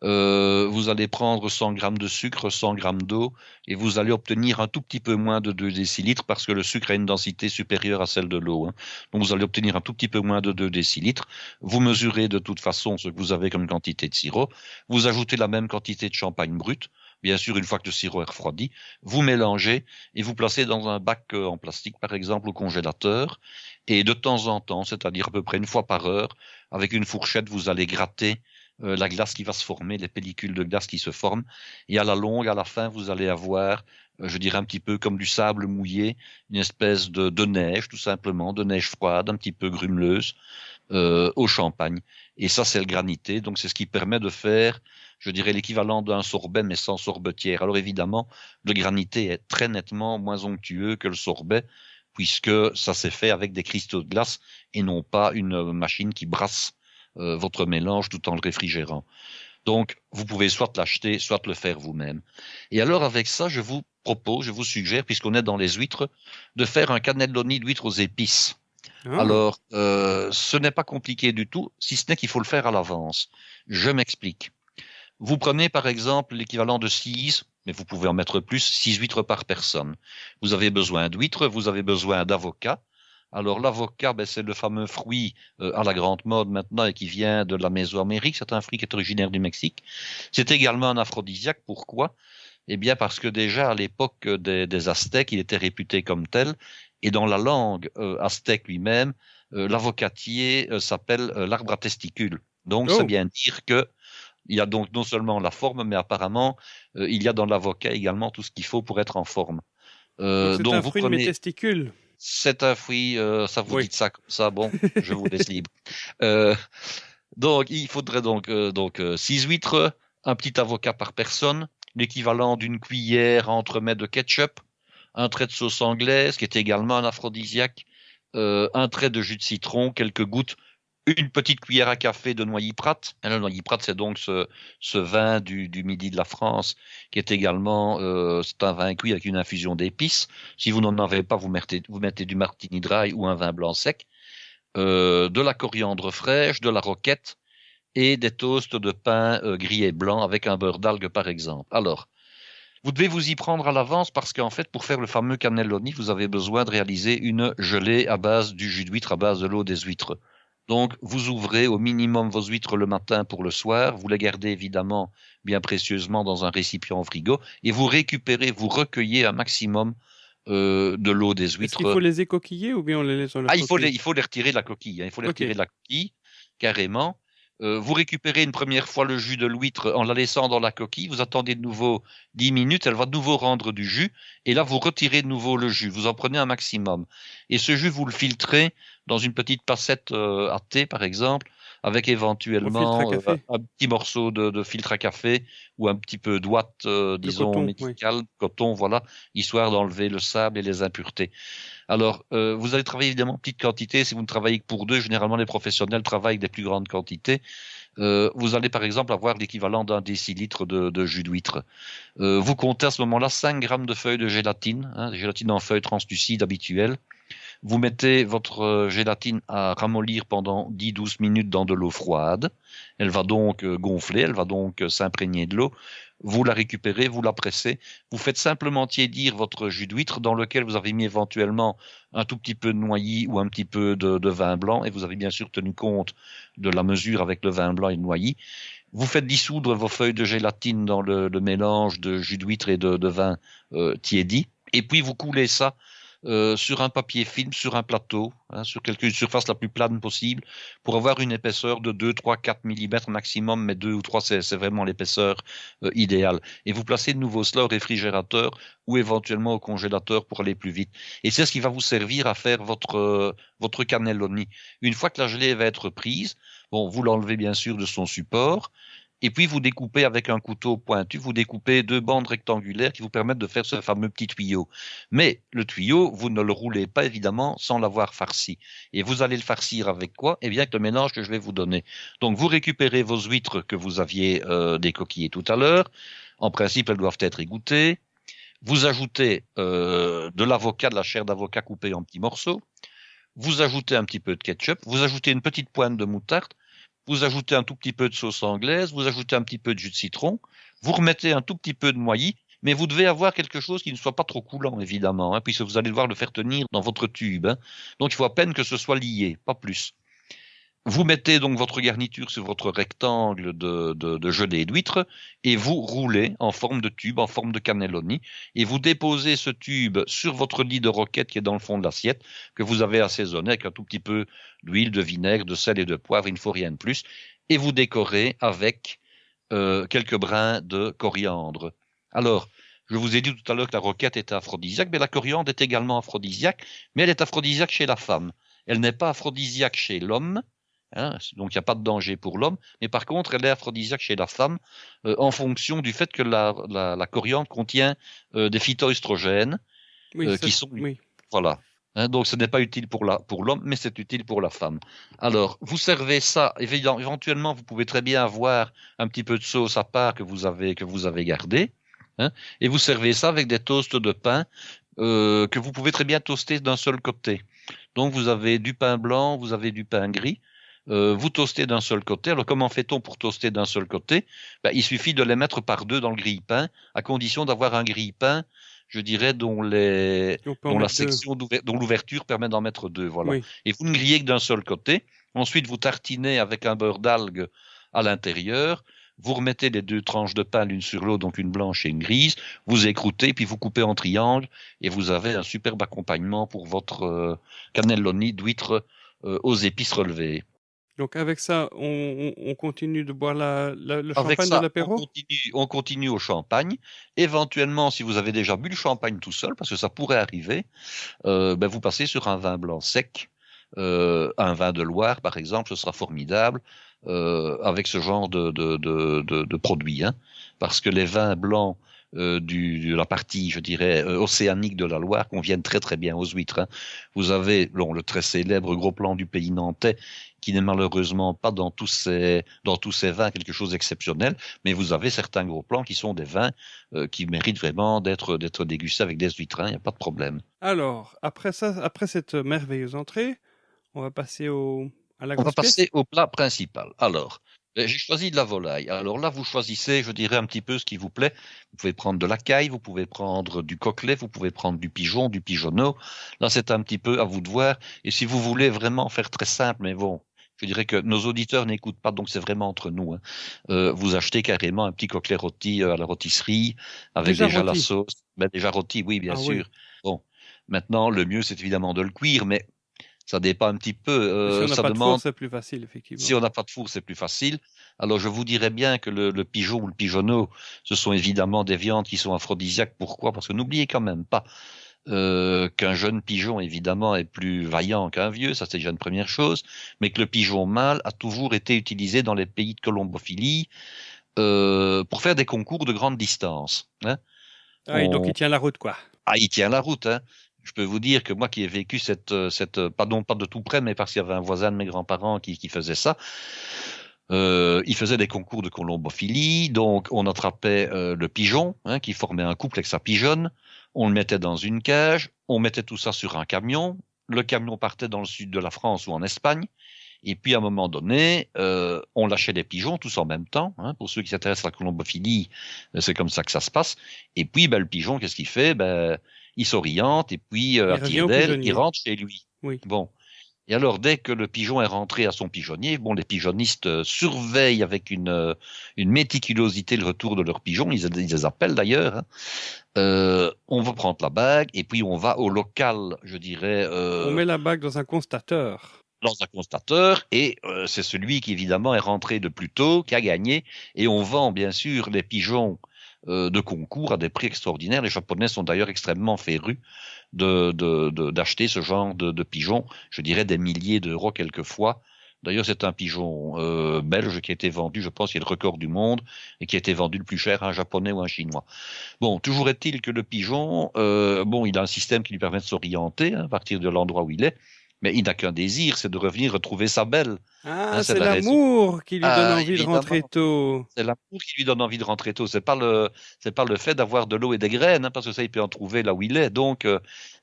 Vous allez prendre 100 grammes de sucre, 100 grammes d'eau, et vous allez obtenir un tout petit peu moins de 2 décilitres parce que le sucre a une densité supérieure à celle de l'eau. Hein. Donc vous allez obtenir un tout petit peu moins de 2 décilitres. Vous mesurez de toute façon ce que vous avez comme quantité de sirop. Vous ajoutez la même quantité de champagne brut. Bien sûr, une fois que le sirop est refroidi, vous mélangez et vous placez dans un bac en plastique, par exemple, au congélateur. Et de temps en temps, c'est-à-dire à peu près une fois par heure, avec une fourchette, vous allez gratter la glace qui va se former, les pellicules de glace qui se forment. Et à la longue, à la fin, vous allez avoir, je dirais un petit peu comme du sable mouillé, une espèce de neige, tout simplement, de neige froide, un petit peu grumeleuse, au champagne. Et ça, c'est le granité. Donc, c'est ce qui permet de faire, je dirais, l'équivalent d'un sorbet, mais sans sorbetière. Alors, évidemment, le granité est très nettement moins onctueux que le sorbet, puisque ça s'est fait avec des cristaux de glace et non pas une machine qui brasse votre mélange tout en le réfrigérant. Donc, vous pouvez soit l'acheter, soit le faire vous-même. Et alors, avec ça, je vous propose, je vous suggère, puisqu'on est dans les huîtres, de faire un cannelloni d'huîtres aux épices. Ah. Alors, ce n'est pas compliqué du tout, si ce n'est qu'il faut le faire à l'avance. Je m'explique. Vous prenez par exemple l'équivalent de 6, mais vous pouvez en mettre plus, 6 huîtres par personne. Vous avez besoin d'huîtres, vous avez besoin d'avocat. Alors l'avocat, c'est le fameux fruit à la grande mode maintenant et qui vient de la Mésoamérique. C'est un fruit qui est originaire du Mexique. C'est également un aphrodisiaque. Pourquoi ? Eh bien parce que déjà à l'époque des Aztèques, il était réputé comme tel. Et dans la langue aztèque lui-même, l'avocatier s'appelle l'arbre à testicules. Donc, c'est bien dire que il y a donc non seulement la forme, mais apparemment, il y a dans l'avocat également tout ce qu'il faut pour être en forme. Donc, c'est un fruit de mes testicules. C'est un fruit, ça vous dites ça comme ça, bon, je vous laisse libre. Donc, il faudrait donc 6 huîtres, un petit avocat par personne, l'équivalent d'une cuillère à entremets de ketchup, un trait de sauce anglaise, qui est également un aphrodisiaque, un trait de jus de citron, quelques gouttes, une petite cuillère à café de noilly prat. Et le noilly prat, c'est donc ce vin du midi de la France, qui est également, c'est un vin cuit avec une infusion d'épices. Si vous n'en avez pas, vous mettez du martini dry ou un vin blanc sec, de la coriandre fraîche, de la roquette et des toasts de pain grillé blanc avec un beurre d'algue, par exemple. Alors, vous devez vous y prendre à l'avance parce qu'en fait, pour faire le fameux cannelloni, vous avez besoin de réaliser une gelée à base du jus d'huître, à base de l'eau des huîtres. Donc, vous ouvrez au minimum vos huîtres le matin pour le soir. Vous les gardez évidemment bien précieusement dans un récipient au frigo et vous recueillez un maximum de l'eau des huîtres. Est-ce qu'il faut les écoquiller ou bien on les laisse dans la coquille ? Il faut les retirer de la coquille. Il faut les retirer de la coquille, carrément. Vous récupérez une première fois le jus de l'huître en la laissant dans la coquille, vous attendez de nouveau 10 minutes, elle va de nouveau rendre du jus, et là vous retirez de nouveau le jus, vous en prenez un maximum. Et ce jus, vous le filtrez dans une petite passette à thé, par exemple, avec éventuellement un petit morceau de filtre à café ou un petit peu d'ouate, disons, médicale, coton, voilà, histoire d'enlever le sable et les impuretés. Alors, vous allez travailler évidemment en petite quantité. Si vous ne travaillez que pour deux, généralement les professionnels travaillent avec des plus grandes quantités. Vous allez par exemple avoir l'équivalent d'un décilitre de jus d'huître. Vous comptez à ce moment-là 5 grammes de feuilles de gélatine, gélatine en feuilles translucides habituelles. Vous mettez votre gélatine à ramollir pendant 10-12 minutes dans de l'eau froide. Elle va donc gonfler, elle va donc s'imprégner de l'eau. Vous la récupérez, vous la pressez. Vous faites simplement tiédir votre jus d'huître dans lequel vous avez mis éventuellement un tout petit peu de noilly ou un petit peu de vin blanc. Et vous avez bien sûr tenu compte de la mesure avec le vin blanc et le noilly. Vous faites dissoudre vos feuilles de gélatine dans le mélange de jus d'huître et de vin tiédi. Et puis vous coulez ça sur un papier film, sur un plateau, sur une surface la plus plane possible, pour avoir une épaisseur de 2, 3, 4 mm maximum, mais 2 ou 3, c'est vraiment l'épaisseur idéale. Et vous placez de nouveau cela au réfrigérateur ou éventuellement au congélateur pour aller plus vite. Et c'est ce qui va vous servir à faire votre cannelloni. Une fois que la gelée va être prise, bon, vous l'enlevez bien sûr de son support, et puis vous découpez avec un couteau pointu, vous découpez 2 bandes rectangulaires qui vous permettent de faire ce fameux petit tuyau. Mais le tuyau, vous ne le roulez pas évidemment sans l'avoir farci. Et vous allez le farcir avec quoi ? Eh bien avec le mélange que je vais vous donner. Donc vous récupérez vos huîtres que vous aviez décoquillées tout à l'heure. En principe, elles doivent être égouttées. Vous ajoutez de l'avocat, de la chair d'avocat coupée en petits morceaux. Vous ajoutez un petit peu de ketchup. Vous ajoutez une petite pointe de moutarde. vous ajoutez un tout petit peu de sauce anglaise, vous ajoutez un petit peu de jus de citron, vous remettez un tout petit peu de moillis, mais vous devez avoir quelque chose qui ne soit pas trop coulant, évidemment, puisque vous allez devoir le faire tenir dans votre tube. Donc il faut à peine que ce soit lié, pas plus. Vous mettez donc votre garniture sur votre rectangle de gelée d'huître et vous roulez en forme de tube, en forme de cannelloni, et vous déposez ce tube sur votre lit de roquette qui est dans le fond de l'assiette, que vous avez assaisonné avec un tout petit peu d'huile, de vinaigre, de sel et de poivre, il ne faut rien de plus, et vous décorez avec quelques brins de coriandre. Alors, je vous ai dit tout à l'heure que la roquette était aphrodisiaque, mais la coriandre est également aphrodisiaque, mais elle est aphrodisiaque chez la femme. Elle n'est pas aphrodisiaque chez l'homme, donc il n'y a pas de danger pour l'homme, mais par contre elle est aphrodisiaque chez la femme en fonction du fait que la coriandre contient des phytoœstrogènes qui sont voilà. Donc ce n'est pas utile pour l'homme, mais c'est utile pour la femme. Alors vous servez ça, éventuellement vous pouvez très bien avoir un petit peu de sauce à part que vous avez gardé, et vous servez ça avec des toasts de pain que vous pouvez très bien toaster d'un seul côté. Donc vous avez du pain blanc, vous avez du pain gris. Vous toastez d'un seul côté. Alors comment fait-on pour toaster d'un seul côté? Il suffit de les mettre par deux dans le grille-pain, à condition d'avoir un grille-pain, je dirais, dont l'ouverture permet d'en mettre deux. Voilà. Oui. Et vous ne grillez que d'un seul côté. Ensuite, vous tartinez avec un beurre d'algue à l'intérieur. Vous remettez les deux tranches de pain l'une sur l'autre, donc une blanche et une grise. Vous écroutez, puis vous coupez en triangle, et vous avez un superbe accompagnement pour votre cannelloni d'huître aux épices relevées. Donc avec ça, on continue de boire le champagne de l'apéro? On continue au champagne. Éventuellement, si vous avez déjà bu le champagne tout seul, parce que ça pourrait arriver, vous passez sur un vin blanc sec, un vin de Loire par exemple, ce sera formidable avec ce genre de produits. Parce que les vins blancs de la partie, je dirais, océanique de la Loire conviennent très très bien aux huîtres. Vous avez le très célèbre Gros Plan du pays nantais, qui n'est malheureusement pas dans tous ces vins quelque chose d'exceptionnel, mais vous avez certains Gros Plans qui sont des vins qui méritent vraiment d'être dégustés avec des huîtres, il n'y a pas de problème. Alors, après cette merveilleuse entrée, on va passer à la grosse pièce. On va passer au plat principal. Alors, j'ai choisi de la volaille. Alors là, vous choisissez, je dirais, un petit peu ce qui vous plaît. Vous pouvez prendre de la caille, vous pouvez prendre du coquelet, vous pouvez prendre du pigeon, du pigeonneau. Là, c'est un petit peu à vous de voir. Et si vous voulez vraiment faire très simple, mais bon, je dirais que nos auditeurs n'écoutent pas, donc c'est vraiment entre nous. Vous achetez carrément un petit coquelet rôti à la rôtisserie, avec déjà la sauce. Déjà rôti, oui, bien sûr. Oui. Bon, maintenant, le mieux, c'est évidemment de le cuire, mais ça dépend un petit peu. Si on n'a pas de four, c'est plus facile, effectivement. Si on n'a pas de four, c'est plus facile. Alors, je vous dirais bien que le pigeon ou le pigeonneau, ce sont évidemment des viandes qui sont aphrodisiaques. Pourquoi? Parce que n'oubliez quand même pas qu'un jeune pigeon, évidemment, est plus vaillant qu'un vieux. Ça, c'est déjà une première chose. Mais que le pigeon mâle a toujours été utilisé dans les pays de colombophilie pour faire des concours de grande distance. Oui, donc il tient la route, quoi. Il tient la route, Je peux vous dire que moi qui ai vécu pas de tout près, mais parce qu'il y avait un voisin de mes grands-parents qui faisait ça, il faisait des concours de colombophilie, donc on attrapait le pigeon, qui formait un couple avec sa pigeonne, on le mettait dans une cage, on mettait tout ça sur un camion, le camion partait dans le sud de la France ou en Espagne, et puis à un moment donné, on lâchait des pigeons tous en même temps. Pour ceux qui s'intéressent à la colombophilie, c'est comme ça que ça se passe. Et puis le pigeon, qu'est-ce qu'il fait? Il s'oriente et puis à tire d'aile, il rentre chez lui. Oui. Bon. Et alors, dès que le pigeon est rentré à son pigeonnier, les pigeonnistes surveillent avec une méticulosité le retour de leurs pigeons. Ils les appellent d'ailleurs. On va prendre la bague et puis on va au local, je dirais. On met la bague dans un constateur. Et c'est celui qui évidemment est rentré de plus tôt qui a gagné. Et on vend bien sûr les pigeons de concours à des prix extraordinaires. Les Japonais sont d'ailleurs extrêmement férus d'acheter ce genre de pigeons. Je dirais des milliers d'euros quelquefois. D'ailleurs, c'est un pigeon belge qui a été vendu, je pense, qui est le record du monde et qui a été vendu le plus cher à un Japonais ou à un Chinois. Bon, toujours est-il que le pigeon, il a un système qui lui permet de s'orienter à partir de l'endroit où il est. Mais il n'a qu'un désir, c'est de revenir retrouver sa belle. C'est l'amour qui lui donne envie de rentrer tôt. C'est l'amour qui lui donne envie de rentrer tôt. C'est pas le fait d'avoir de l'eau et des graines, parce que ça, il peut en trouver là où il est. Donc,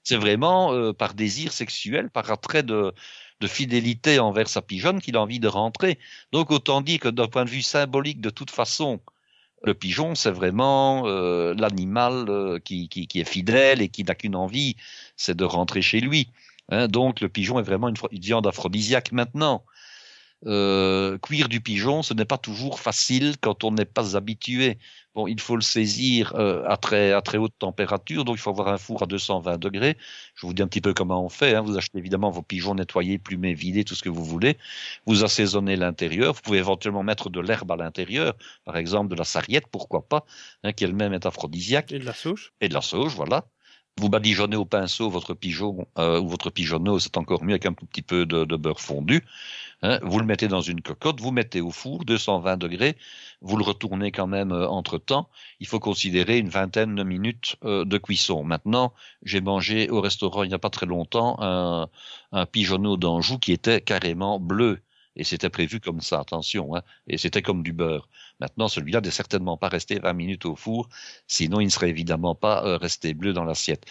c'est vraiment par désir sexuel, par attrait de de fidélité envers sa pigeonne qu'il a envie de rentrer. Donc autant dire que d'un point de vue symbolique, de toute façon, le pigeon, c'est vraiment l'animal qui est fidèle et qui n'a qu'une envie, c'est de rentrer chez lui. Hein, donc le pigeon est vraiment une viande aphrodisiaque. Maintenant, cuire du pigeon, ce n'est pas toujours facile quand on n'est pas habitué. Bon, il faut le saisir à très haute température, donc il faut avoir un four à 220 degrés. Je vous dis un petit peu comment on fait. Hein. Vous achetez évidemment vos pigeons nettoyés, plumés, vidés, tout ce que vous voulez. Vous assaisonnez l'intérieur. Vous pouvez éventuellement mettre de l'herbe à l'intérieur, par exemple de la sarriette, pourquoi pas, hein, qui elle-même est aphrodisiaque. Et de la sauge. Et de la sauge, voilà. Vous badigeonnez au pinceau votre pigeon ou votre pigeonneau, c'est encore mieux avec un tout petit peu de beurre fondu. Hein, vous le mettez dans une cocotte, vous mettez au four, 220 degrés, vous le retournez quand même entre-temps. Il faut considérer une vingtaine de minutes de cuisson. Maintenant, j'ai mangé au restaurant il n'y a pas très longtemps un pigeonneau d'Anjou qui était carrément bleu. Et c'était prévu comme ça, attention, hein, et c'était comme du beurre. Maintenant, celui-là n'est certainement pas resté 20 minutes au four, sinon il ne serait évidemment pas resté bleu dans l'assiette.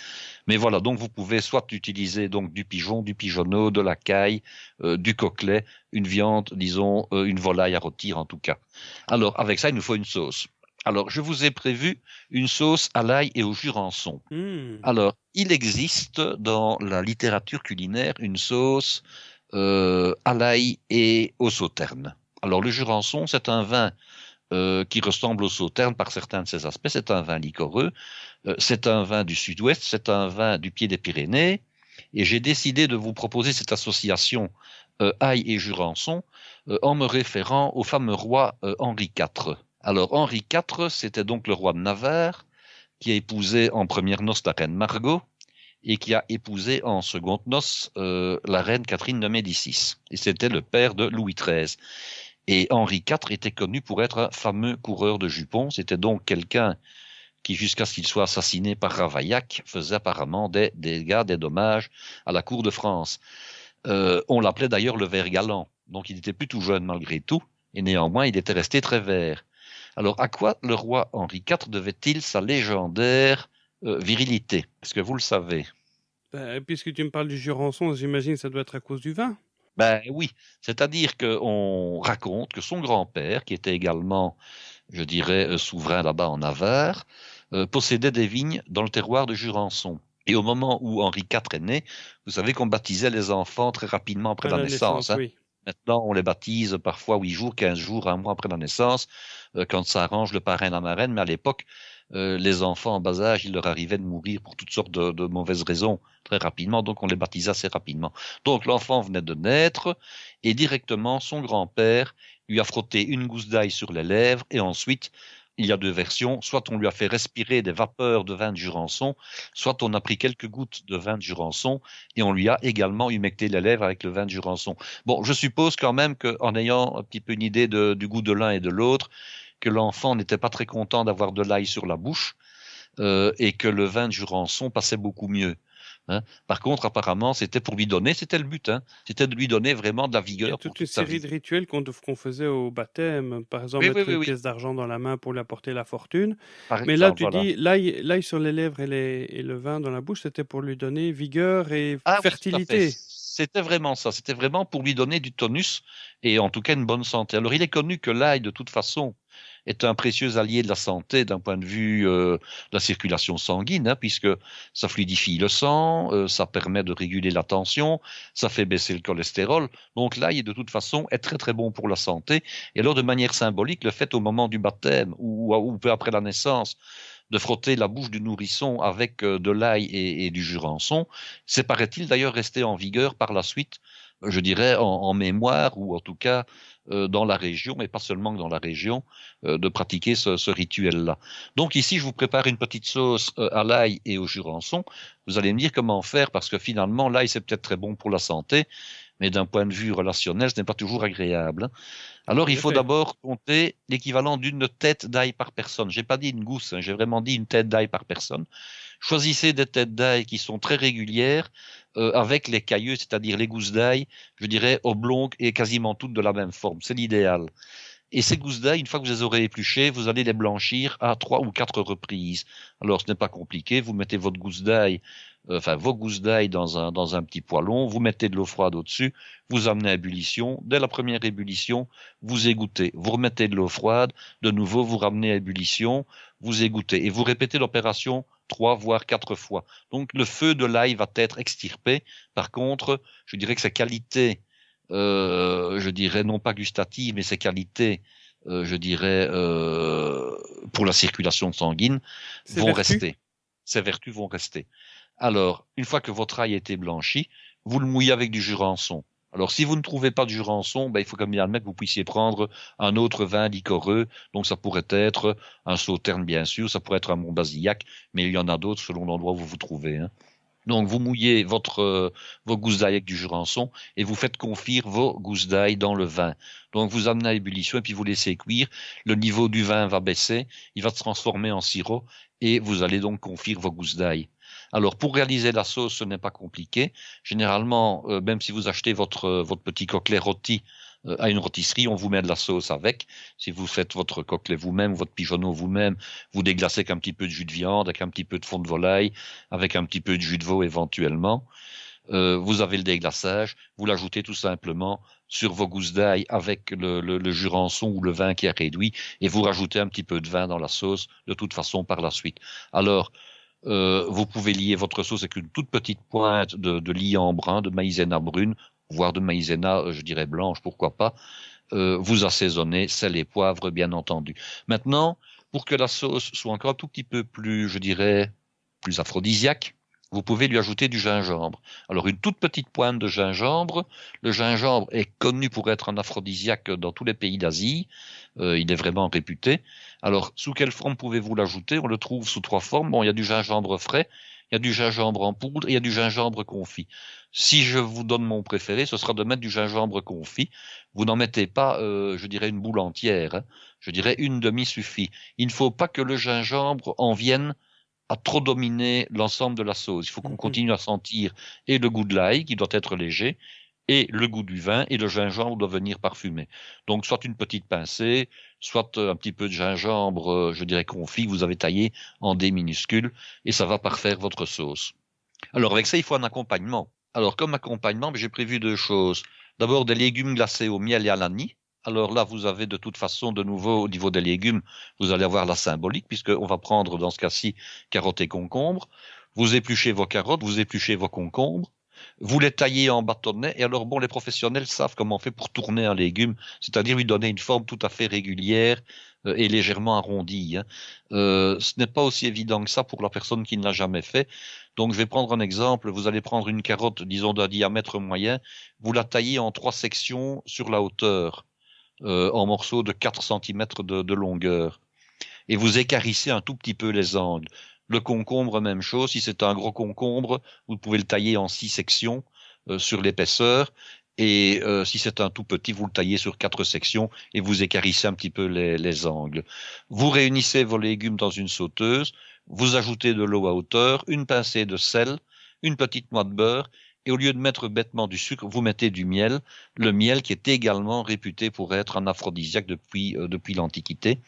Mais voilà, donc vous pouvez soit utiliser donc du pigeon, du pigeonneau, de la caille, du coquelet, une viande, disons une volaille à rôtir en tout cas. Alors, avec ça, il nous faut une sauce. Alors, je vous ai prévu une sauce à l'ail et au jurançon. Alors, il existe dans la littérature culinaire une sauce à l'ail et au sauterne. Alors le jurançon, c'est un vin qui ressemble au sauterne par certains de ses aspects. C'est un vin liquoreux, c'est un vin du sud-ouest, c'est un vin du pied des Pyrénées. Et j'ai décidé de vous proposer cette association ail et jurançon en me référant au fameux roi Henri IV. Alors Henri IV, c'était donc le roi de Navarre qui a épousé en première noce la reine Margot et qui a épousé en seconde noce la reine Catherine de Médicis. Et c'était le père de Louis XIII. Et Henri IV était connu pour être un fameux coureur de jupons. C'était donc quelqu'un qui, jusqu'à ce qu'il soit assassiné par Ravaillac, faisait apparemment des dégâts, des dommages à la cour de France. On l'appelait d'ailleurs le vert galant. Donc il était plus tout jeune malgré tout, et néanmoins il était resté très vert. Alors à quoi le roi Henri IV devait-il sa légendaire virilité? Est-ce que vous le savez? Puisque tu me parles du jurançon, j'imagine que ça doit être à cause du vin. Ben oui, c'est-à-dire qu'on raconte que son grand-père, qui était également, je dirais, souverain là-bas en Navarre, possédait des vignes dans le terroir de Jurançon. Et au moment où Henri IV est né, vous savez qu'on baptisait les enfants très rapidement après la naissance. Hein. Oui. Maintenant, on les baptise parfois 8 jours, 15 jours, un mois après la naissance, quand ça arrange le parrain, la marraine. Mais à l'époque, les enfants en bas âge, il leur arrivait de mourir pour toutes sortes de mauvaises raisons très rapidement, donc on les baptisait assez rapidement. Donc l'enfant venait de naître et directement son grand-père lui a frotté une gousse d'ail sur les lèvres et ensuite, il y a deux versions, soit on lui a fait respirer des vapeurs de vin de Jurançon, soit on a pris quelques gouttes de vin de Jurançon et on lui a également humecté les lèvres avec le vin de Jurançon. Bon, je suppose quand même qu'en ayant un petit peu une idée du goût de l'un et de l'autre, que l'enfant n'était pas très content d'avoir de l'ail sur la bouche et que le vin de Jurançon passait beaucoup mieux. Hein. Par contre, apparemment, c'était pour lui donner, c'était le but, hein, c'était de lui donner vraiment de la vigueur. Il y a toute une série de rituels qu'on faisait au baptême, par exemple mettre une pièce d'argent dans la main pour lui apporter la fortune. Mais là, tu dis, l'ail sur les lèvres et le vin dans la bouche, c'était pour lui donner vigueur et fertilité. Oui, c'était vraiment ça, c'était vraiment pour lui donner du tonus et en tout cas une bonne santé. Alors il est connu que l'ail, de toute façon, est un précieux allié de la santé d'un point de vue de la circulation sanguine, hein, puisque ça fluidifie le sang, ça permet de réguler la tension, ça fait baisser le cholestérol. Donc l'ail, de toute façon, est très très bon pour la santé. Et alors de manière symbolique, le fait au moment du baptême ou peu après la naissance, de frotter la bouche du nourrisson avec de l'ail et du jurançon, c'est paraît-il d'ailleurs resté en vigueur par la suite, je dirais en mémoire ou en tout cas dans la région, mais pas seulement dans la région, de pratiquer ce rituel-là. Donc ici, je vous prépare une petite sauce à l'ail et au jurançon. Vous allez me dire comment faire, parce que finalement, l'ail, c'est peut-être très bon pour la santé, mais d'un point de vue relationnel, ce n'est pas toujours agréable. Hein. Alors, il faut d'abord compter l'équivalent d'une tête d'ail par personne. J'ai pas dit une gousse, hein, j'ai vraiment dit une tête d'ail par personne. Choisissez des têtes d'ail qui sont très régulières, avec les cailleux, c'est-à-dire les gousses d'ail, je dirais oblongues et quasiment toutes de la même forme. C'est l'idéal. Et ces gousses d'ail, une fois que vous les aurez épluchées, vous allez les blanchir à 3 ou 4 reprises. Alors, ce n'est pas compliqué. Vous mettez votre gousse d'ail vos gousses d'ail dans un petit poêlon, vous mettez de l'eau froide au-dessus, vous amenez à ébullition. Dès la première ébullition, vous égouttez. Vous remettez de l'eau froide, de nouveau vous ramenez à ébullition, vous égouttez. Et vous répétez l'opération 3 voire 4 fois. Donc le feu de l'ail va être extirpé. Par contre, je dirais que sa qualité, je dirais non pas gustative, mais ses qualités, je dirais pour la circulation sanguine, vont rester. Ses vertus vont rester. Alors, une fois que votre ail a été blanchi, vous le mouillez avec du jurançon. Alors, si vous ne trouvez pas de jurançon, il faut quand même admettre que vous puissiez prendre un autre vin liquoreux. Donc, ça pourrait être un sauterne, bien sûr, ça pourrait être un Montbazillac, mais il y en a d'autres selon l'endroit où vous vous trouvez, hein. Donc, vous mouillez vos gousses d'ail avec du jurançon et vous faites confire vos gousses d'ail dans le vin. Donc, vous amenez à ébullition et puis vous laissez cuire. Le niveau du vin va baisser, il va se transformer en sirop et vous allez donc confire vos gousses d'ail. Alors, pour réaliser la sauce, ce n'est pas compliqué. Généralement, même si vous achetez votre petit coquelet rôti à une rôtisserie, on vous met de la sauce avec. Si vous faites votre coquelet vous-même, votre pigeonneau vous-même, vous déglacez avec un petit peu de jus de viande, avec un petit peu de fond de volaille, avec un petit peu de jus de veau éventuellement. Vous avez le déglaçage, vous l'ajoutez tout simplement sur vos gousses d'ail avec le jurançon ou le vin qui est réduit et vous rajoutez un petit peu de vin dans la sauce de toute façon par la suite. Alors, vous pouvez lier votre sauce avec une toute petite pointe de liant brun, de maïzena brune, voire de maïzena, je dirais blanche, pourquoi pas. Vous assaisonnez, sel et poivre, bien entendu. Maintenant, pour que la sauce soit encore un tout petit peu plus, je dirais, plus aphrodisiaque, vous pouvez lui ajouter du gingembre. Alors, une toute petite pointe de gingembre. Le gingembre est connu pour être un aphrodisiaque dans tous les pays d'Asie. Il est vraiment réputé. Alors, sous quelle forme pouvez-vous l'ajouter? On le trouve sous 3 formes. Bon, il y a du gingembre frais, il y a du gingembre en poudre et il y a du gingembre confit. Si je vous donne mon préféré, ce sera de mettre du gingembre confit. Vous n'en mettez pas, je dirais, une boule entière, hein. Je dirais une demi suffit. Il ne faut pas que le gingembre en vienne à trop dominer l'ensemble de la sauce. Il faut qu'on continue à sentir et le goût de l'ail, qui doit être léger, et le goût du vin, et le gingembre doit venir parfumer. Donc, soit une petite pincée, soit un petit peu de gingembre, je dirais confit, que vous avez taillé en dés minuscules, et ça va parfaire votre sauce. Alors, avec ça, il faut un accompagnement. Alors, comme accompagnement, j'ai prévu 2 choses. D'abord, des légumes glacés au miel et à l'anis. Alors là, vous avez de toute façon, de nouveau, au niveau des légumes, vous allez avoir la symbolique, puisqu'on va prendre, dans ce cas-ci, carottes et concombres. Vous épluchez vos carottes, vous épluchez vos concombres, vous les taillez en bâtonnets. Et alors, bon, les professionnels savent comment on fait pour tourner un légume, c'est-à-dire lui donner une forme tout à fait régulière et légèrement arrondie, hein. Ce n'est pas aussi évident que ça pour la personne qui ne l'a jamais fait. Donc, je vais prendre un exemple. Vous allez prendre une carotte, disons, d'un diamètre moyen. Vous la taillez en 3 sections sur la hauteur. En morceaux de 4 cm de longueur. Et vous équarrissez un tout petit peu les angles. Le concombre, même chose. Si c'est un gros concombre, vous pouvez le tailler en 6 sections sur l'épaisseur. Et si c'est un tout petit, vous le taillez sur 4 sections et vous équarrissez un petit peu les angles. Vous réunissez vos légumes dans une sauteuse. Vous ajoutez de l'eau à hauteur, une pincée de sel, une petite noix de beurre. Et au lieu de mettre bêtement du sucre, vous mettez du miel. Le miel qui est également réputé pour être un aphrodisiaque depuis l'Antiquité.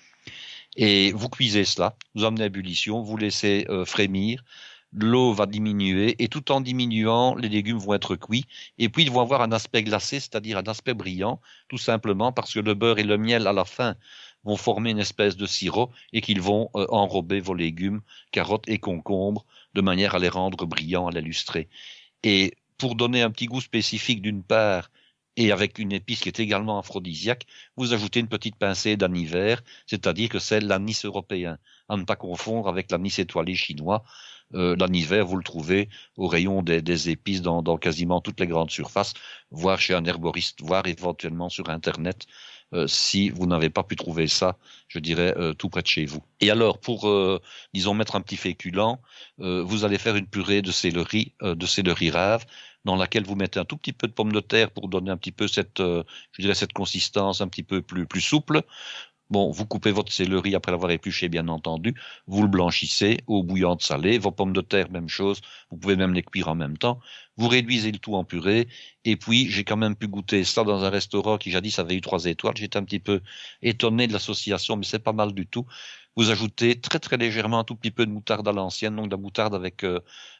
Et vous cuisez cela, vous amenez à ébullition, vous laissez frémir. L'eau va diminuer et tout en diminuant, les légumes vont être cuits. Et puis ils vont avoir un aspect glacé, c'est-à-dire un aspect brillant, tout simplement parce que le beurre et le miel à la fin vont former une espèce de sirop et qu'ils vont enrober vos légumes, carottes et concombres, de manière à les rendre brillants, à les lustrer. Et pour donner un petit goût spécifique d'une part, et avec une épice qui est également aphrodisiaque, vous ajoutez une petite pincée d'anis vert, c'est-à-dire que c'est l'anis européen, à ne pas confondre avec l'anis étoilé chinois. L'anis vert, vous le trouvez au rayon des épices dans quasiment toutes les grandes surfaces, voire chez un herboriste, voire éventuellement sur Internet, si vous n'avez pas pu trouver ça, je dirais, tout près de chez vous. Et alors, pour, disons, mettre un petit féculent, vous allez faire une purée de céleri rave, dans laquelle vous mettez un tout petit peu de pommes de terre pour donner un petit peu cette consistance un petit peu plus souple. Bon, vous coupez votre céleri après l'avoir épluché, bien entendu. Vous le blanchissez, eau bouillante salée. Vos pommes de terre, même chose. Vous pouvez même les cuire en même temps. Vous réduisez le tout en purée. Et puis, j'ai quand même pu goûter ça dans un restaurant qui jadis avait eu 3 étoiles. J'étais un petit peu étonné de l'association, mais c'est pas mal du tout. Vous ajoutez très très légèrement un tout petit peu de moutarde à l'ancienne, donc de la moutarde avec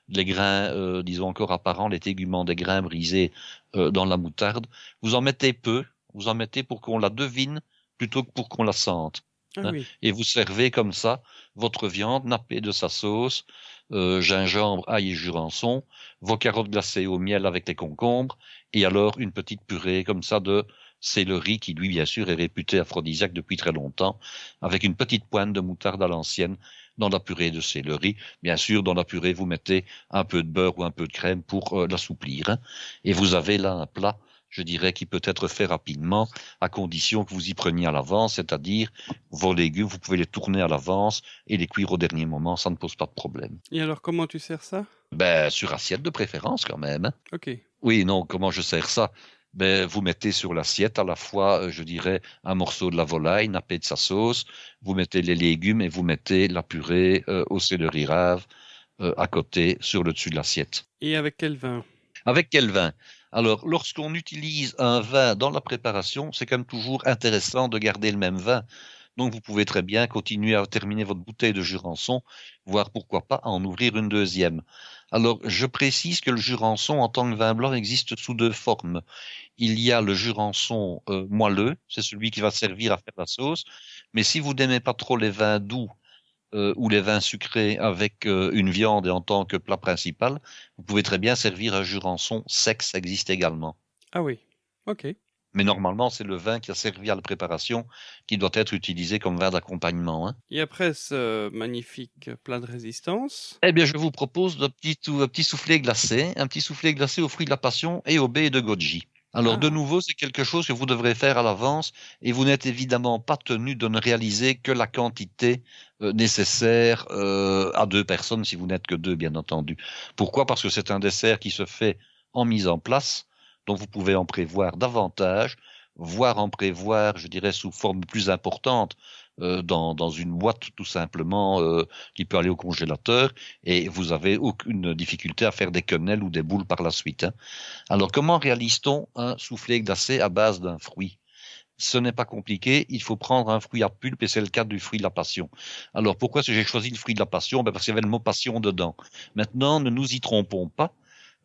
les grains, disons encore apparents, les téguments des grains brisés dans la moutarde. Vous en mettez peu. Vous en mettez pour qu'on la devine plutôt que pour qu'on la sente. Oui. Et vous servez comme ça votre viande nappée de sa sauce, gingembre, ail et jurançon, vos carottes glacées au miel avec les concombres, et alors une petite purée comme ça de céleri qui, lui, bien sûr, est réputé aphrodisiaque depuis très longtemps, avec une petite pointe de moutarde à l'ancienne dans la purée de céleri. Bien sûr, dans la purée, vous mettez un peu de beurre ou un peu de crème pour l'assouplir. Et vous avez là un plat, je dirais, qui peut être fait rapidement, à condition que vous y preniez à l'avance, c'est-à-dire vos légumes, vous pouvez les tourner à l'avance et les cuire au dernier moment, ça ne pose pas de problème. Et alors, comment tu sers ça? Sur assiette de préférence quand même. Ok. Oui, non, comment je sers ça? Vous mettez sur l'assiette à la fois, je dirais, un morceau de la volaille nappé de sa sauce, vous mettez les légumes et vous mettez la purée au céleri rave à côté, sur le dessus de l'assiette. Et avec quel vin? Avec quel vin? Alors, lorsqu'on utilise un vin dans la préparation, c'est quand même toujours intéressant de garder le même vin. Donc, vous pouvez très bien continuer à terminer votre bouteille de Jurançon, voire pourquoi pas en ouvrir une deuxième. Alors, je précise que le Jurançon en tant que vin blanc existe sous 2 formes. Il y a le Jurançon moelleux, c'est celui qui va servir à faire la sauce. Mais si vous n'aimez pas trop les vins doux, ou les vins sucrés avec une viande et en tant que plat principal, vous pouvez très bien servir un Jurançon sec, ça existe également. Ah oui, ok. Mais normalement, c'est le vin qui a servi à la préparation qui doit être utilisé comme vin d'accompagnement. Et après ce magnifique plat de résistance? Eh bien, je vous propose un petit soufflé glacé aux fruits de la passion et aux baies de goji. Alors, de nouveau, c'est quelque chose que vous devrez faire à l'avance et vous n'êtes évidemment pas tenu de ne réaliser que la quantité nécessaire à 2 personnes, si vous n'êtes que 2, bien entendu. Pourquoi? Parce que c'est un dessert qui se fait en mise en place, donc vous pouvez en prévoir davantage, voire en prévoir, je dirais, sous forme plus importante, dans une boîte tout simplement qui peut aller au congélateur, et vous avez aucune difficulté à faire des quenelles ou des boules par la suite. Alors, comment réalise-t-on un soufflé glacé à base d'un fruit? Ce n'est pas compliqué, il faut prendre un fruit à pulpe et c'est le cas du fruit de la passion. Alors, pourquoi est-ce que j'ai choisi le fruit de la passion? Parce qu'il y avait le mot passion dedans. Maintenant, ne nous y trompons pas.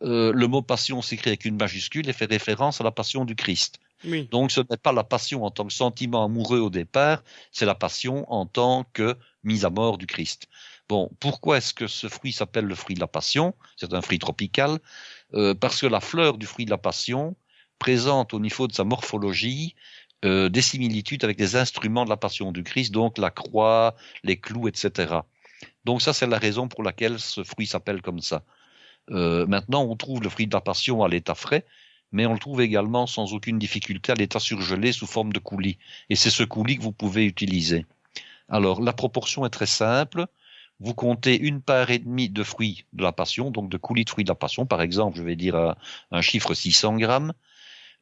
Le mot passion s'écrit avec une majuscule et fait référence à la passion du Christ. Oui. Donc ce n'est pas la passion en tant que sentiment amoureux au départ, c'est la passion en tant que mise à mort du Christ. Bon, pourquoi est-ce que ce fruit s'appelle le fruit de la passion? C'est un fruit tropical, parce que la fleur du fruit de la passion présente au niveau de sa morphologie des similitudes avec les instruments de la passion du Christ, donc la croix, les clous, etc. Donc ça, c'est la raison pour laquelle ce fruit s'appelle comme ça. Maintenant, on trouve le fruit de la passion à l'état frais, mais on le trouve également sans aucune difficulté à l'état surgelé sous forme de coulis. Et c'est ce coulis que vous pouvez utiliser. Alors, la proportion est très simple. Vous comptez 1,5 part de fruits de la passion, donc de coulis de fruits de la passion. Par exemple, je vais dire un chiffre 600 grammes.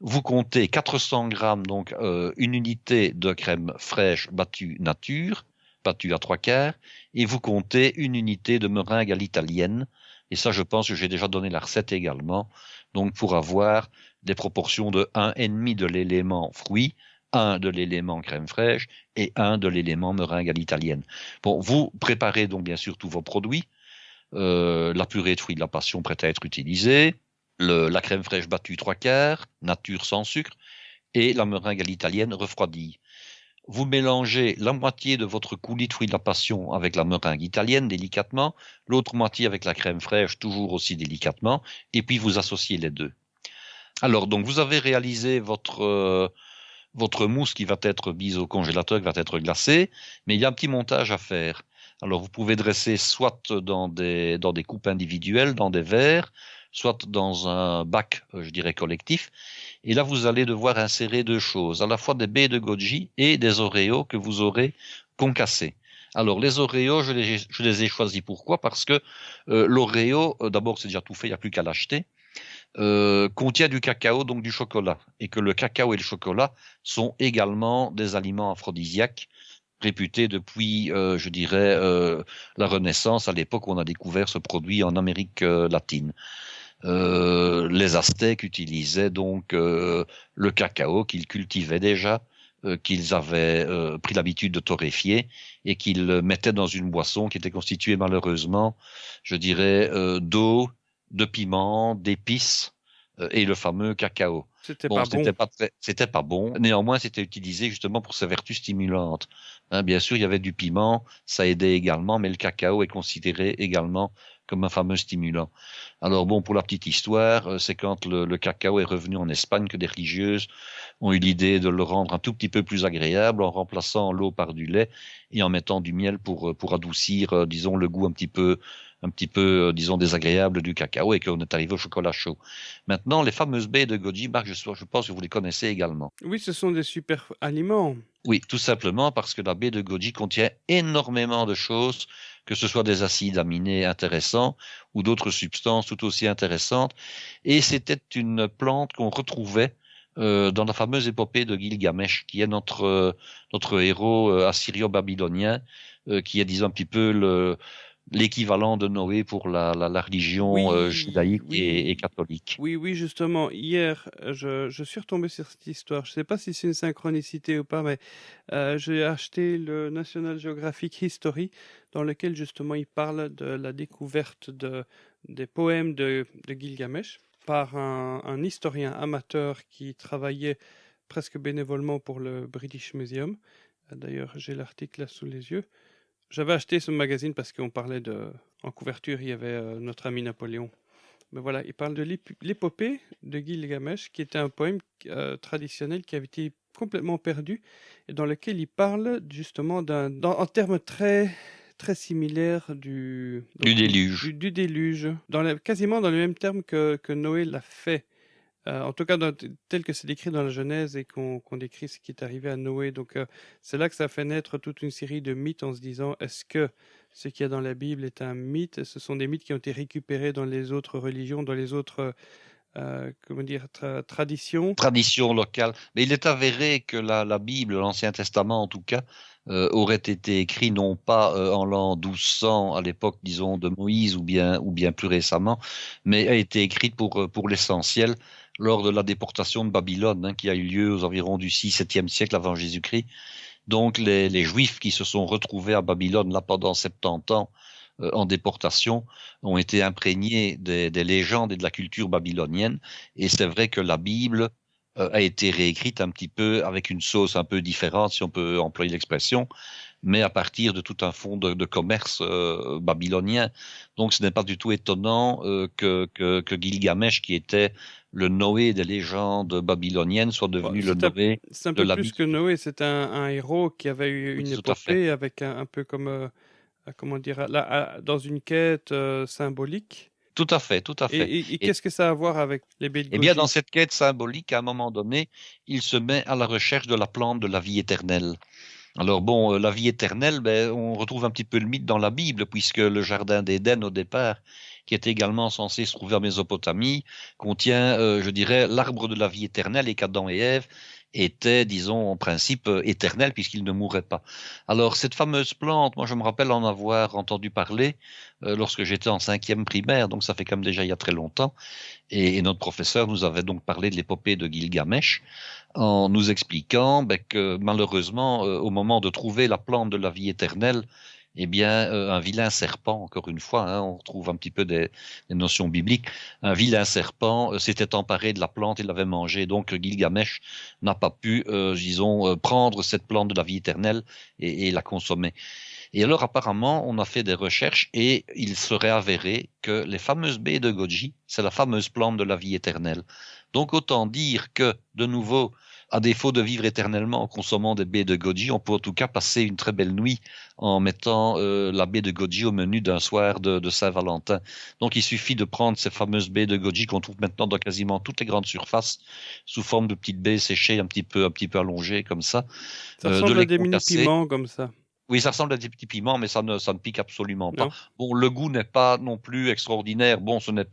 Vous comptez 400 grammes, donc une unité de crème fraîche battue nature, battue à 3/4, et vous comptez une unité de meringue à l'italienne. Et ça, je pense que j'ai déjà donné la recette également. Donc, pour avoir des proportions de 1,5 de l'élément fruit, 1 de l'élément crème fraîche et 1 de l'élément meringue à l'italienne. Bon, vous préparez donc bien sûr tous vos produits. La purée de fruits de la passion prête à être utilisée, la crème fraîche battue 3/4, nature sans sucre, et la meringue à l'italienne refroidie. Vous mélangez la moitié de votre coulis de fruits de la passion avec la meringue italienne délicatement, l'autre moitié avec la crème fraîche toujours aussi délicatement, et puis vous associez les deux. Alors donc vous avez réalisé votre mousse qui va être mise au congélateur, qui va être glacée, mais il y a un petit montage à faire. Alors vous pouvez dresser soit dans des coupes individuelles, dans des verres, soit dans un bac, je dirais, collectif. Et là, vous allez devoir insérer 2 choses, à la fois des baies de goji et des Oreos que vous aurez concassés. Alors, les Oreos, je les ai choisis. Pourquoi? Parce que l'Oreo, d'abord, c'est déjà tout fait, il n'y a plus qu'à l'acheter. contient du cacao, donc du chocolat, et que le cacao et le chocolat sont également des aliments aphrodisiaques réputés depuis, je dirais, la Renaissance, à l'époque où on a découvert ce produit en Amérique latine. Les Aztèques utilisaient donc le cacao qu'ils cultivaient déjà, qu'ils avaient pris l'habitude de torréfier et qu'ils mettaient dans une boisson qui était constituée malheureusement, je dirais, d'eau, de piment, d'épices et le fameux cacao. C'était pas bon. Néanmoins, c'était utilisé justement pour ses vertus stimulantes. Bien sûr, il y avait du piment, ça aidait également, mais le cacao est considéré également comme un fameux stimulant. Alors bon, pour la petite histoire, c'est quand le cacao est revenu en Espagne que des religieuses ont eu l'idée de le rendre un tout petit peu plus agréable en remplaçant l'eau par du lait et en mettant du miel pour adoucir, disons, le goût un petit peu, disons, désagréable du cacao, et qu'on est arrivé au chocolat chaud. Maintenant, les fameuses baies de goji, Marc, je pense que vous les connaissez également. Oui, ce sont des super aliments. Oui, tout simplement parce que la baie de goji contient énormément de choses, que ce soit des acides aminés intéressants ou d'autres substances tout aussi intéressantes. Et c'était une plante qu'on retrouvait dans la fameuse épopée de Gilgamesh, qui est notre héros assyrio-babylonien, qui est, disons, un petit peu l'équivalent de Noé pour la religion judaïque et catholique. Oui, justement. Hier, je suis retombé sur cette histoire. Je ne sais pas si c'est une synchronicité ou pas, mais j'ai acheté le National Geographic History, dans lequel justement il parle de la découverte des poèmes de Gilgamesh par un historien amateur qui travaillait presque bénévolement pour le British Museum. D'ailleurs, j'ai l'article là sous les yeux. J'avais acheté ce magazine parce qu'on parlait en couverture, il y avait notre ami Napoléon. Mais voilà, il parle de l'épopée de Gilgamesh, qui était un poème traditionnel qui avait été complètement perdu, et dans lequel il parle justement en termes très, très similaires du déluge. Du déluge, quasiment dans le même terme que Noé l'a fait. En tout cas, tel que c'est décrit dans la Genèse et qu'on décrit ce qui est arrivé à Noé. Donc, c'est là que ça fait naître toute une série de mythes en se disant, est-ce que ce qu'il y a dans la Bible est un mythe? Ce sont des mythes qui ont été récupérés dans les autres religions, dans les autres traditions. Traditions locales. Mais il est avéré que la Bible, l'Ancien Testament en tout cas, aurait été écrit non pas en l'an 1200 à l'époque, disons, de Moïse ou bien plus récemment, mais a été écrite pour l'essentiel lors de la déportation de Babylone, qui a eu lieu aux environs du 6-7e siècle avant Jésus-Christ. Donc les Juifs qui se sont retrouvés à Babylone là pendant 70 ans en déportation ont été imprégnés des légendes et de la culture babylonienne, et c'est vrai que la Bible a été réécrite un petit peu avec une sauce un peu différente, si on peut employer l'expression, mais à partir de tout un fonds de commerce babylonien. Donc ce n'est pas du tout étonnant que Gilgamesh, qui était le Noé des légendes babyloniennes, soit devenu le Noé de la Bible. C'est un peu plus que Noé, c'est un héros qui avait eu une épopée avec un peu comme, comment dire, dans une quête symbolique. Tout à fait. Et qu'est-ce que ça a à voir avec les baies de goji? Eh bien, dans cette quête symbolique, à un moment donné, il se met à la recherche de la plante de la vie éternelle. Alors bon, la vie éternelle, on retrouve un petit peu le mythe dans la Bible, puisque le jardin d'Éden, au départ, qui est également censé se trouver en Mésopotamie, contient, je dirais, l'arbre de la vie éternelle, et qu'Adam et Ève étaient, disons, en principe éternels puisqu'ils ne mourraient pas. Alors, cette fameuse plante, moi je me rappelle en avoir entendu parler lorsque j'étais en 5e primaire, donc ça fait quand même déjà il y a très longtemps, et notre professeur nous avait donc parlé de l'épopée de Gilgamesh, en nous expliquant que malheureusement, au moment de trouver la plante de la vie éternelle, eh bien, un vilain serpent, encore une fois, on retrouve un petit peu des notions bibliques, un vilain serpent s'était emparé de la plante et l'avait mangée. Donc, Gilgamesh n'a pas pu, disons, prendre cette plante de la vie éternelle et la consommer. Et alors, apparemment, on a fait des recherches et il serait avéré que les fameuses baies de goji, c'est la fameuse plante de la vie éternelle. Donc, autant dire que, de nouveau, à défaut de vivre éternellement en consommant des baies de goji, on peut en tout cas passer une très belle nuit en mettant la baie de goji au menu d'un soir de Saint-Valentin. Donc il suffit de prendre ces fameuses baies de goji qu'on trouve maintenant dans quasiment toutes les grandes surfaces, sous forme de petites baies séchées un petit peu allongées comme ça. Ça ressemble à des mini-piments comme ça. Oui, ça ressemble à des petits piments, mais ça ne pique absolument pas. Non. Bon, le goût n'est pas non plus extraordinaire. Bon, ce n'est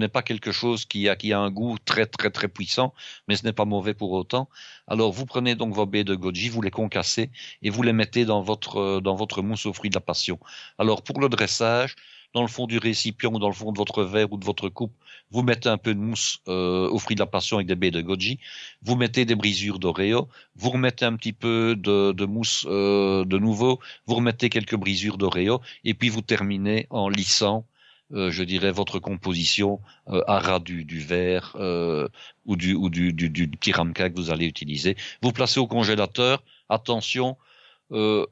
pas quelque chose qui a un goût très, très, très puissant, mais ce n'est pas mauvais pour autant. Alors, vous prenez donc vos baies de goji, vous les concassez et vous les mettez dans votre mousse aux fruits de la passion. Alors, pour le dressage, dans le fond du récipient ou dans le fond de votre verre ou de votre coupe, vous mettez un peu de mousse aux fruits de la passion avec des baies de goji, vous mettez des brisures d'Oreo, vous remettez un petit peu de mousse de nouveau, vous remettez quelques brisures d'Oreo et puis vous terminez en lissant, je dirais, votre composition à ras du verre ou du petit ramequin que vous allez utiliser. Vous placez au congélateur. Attention,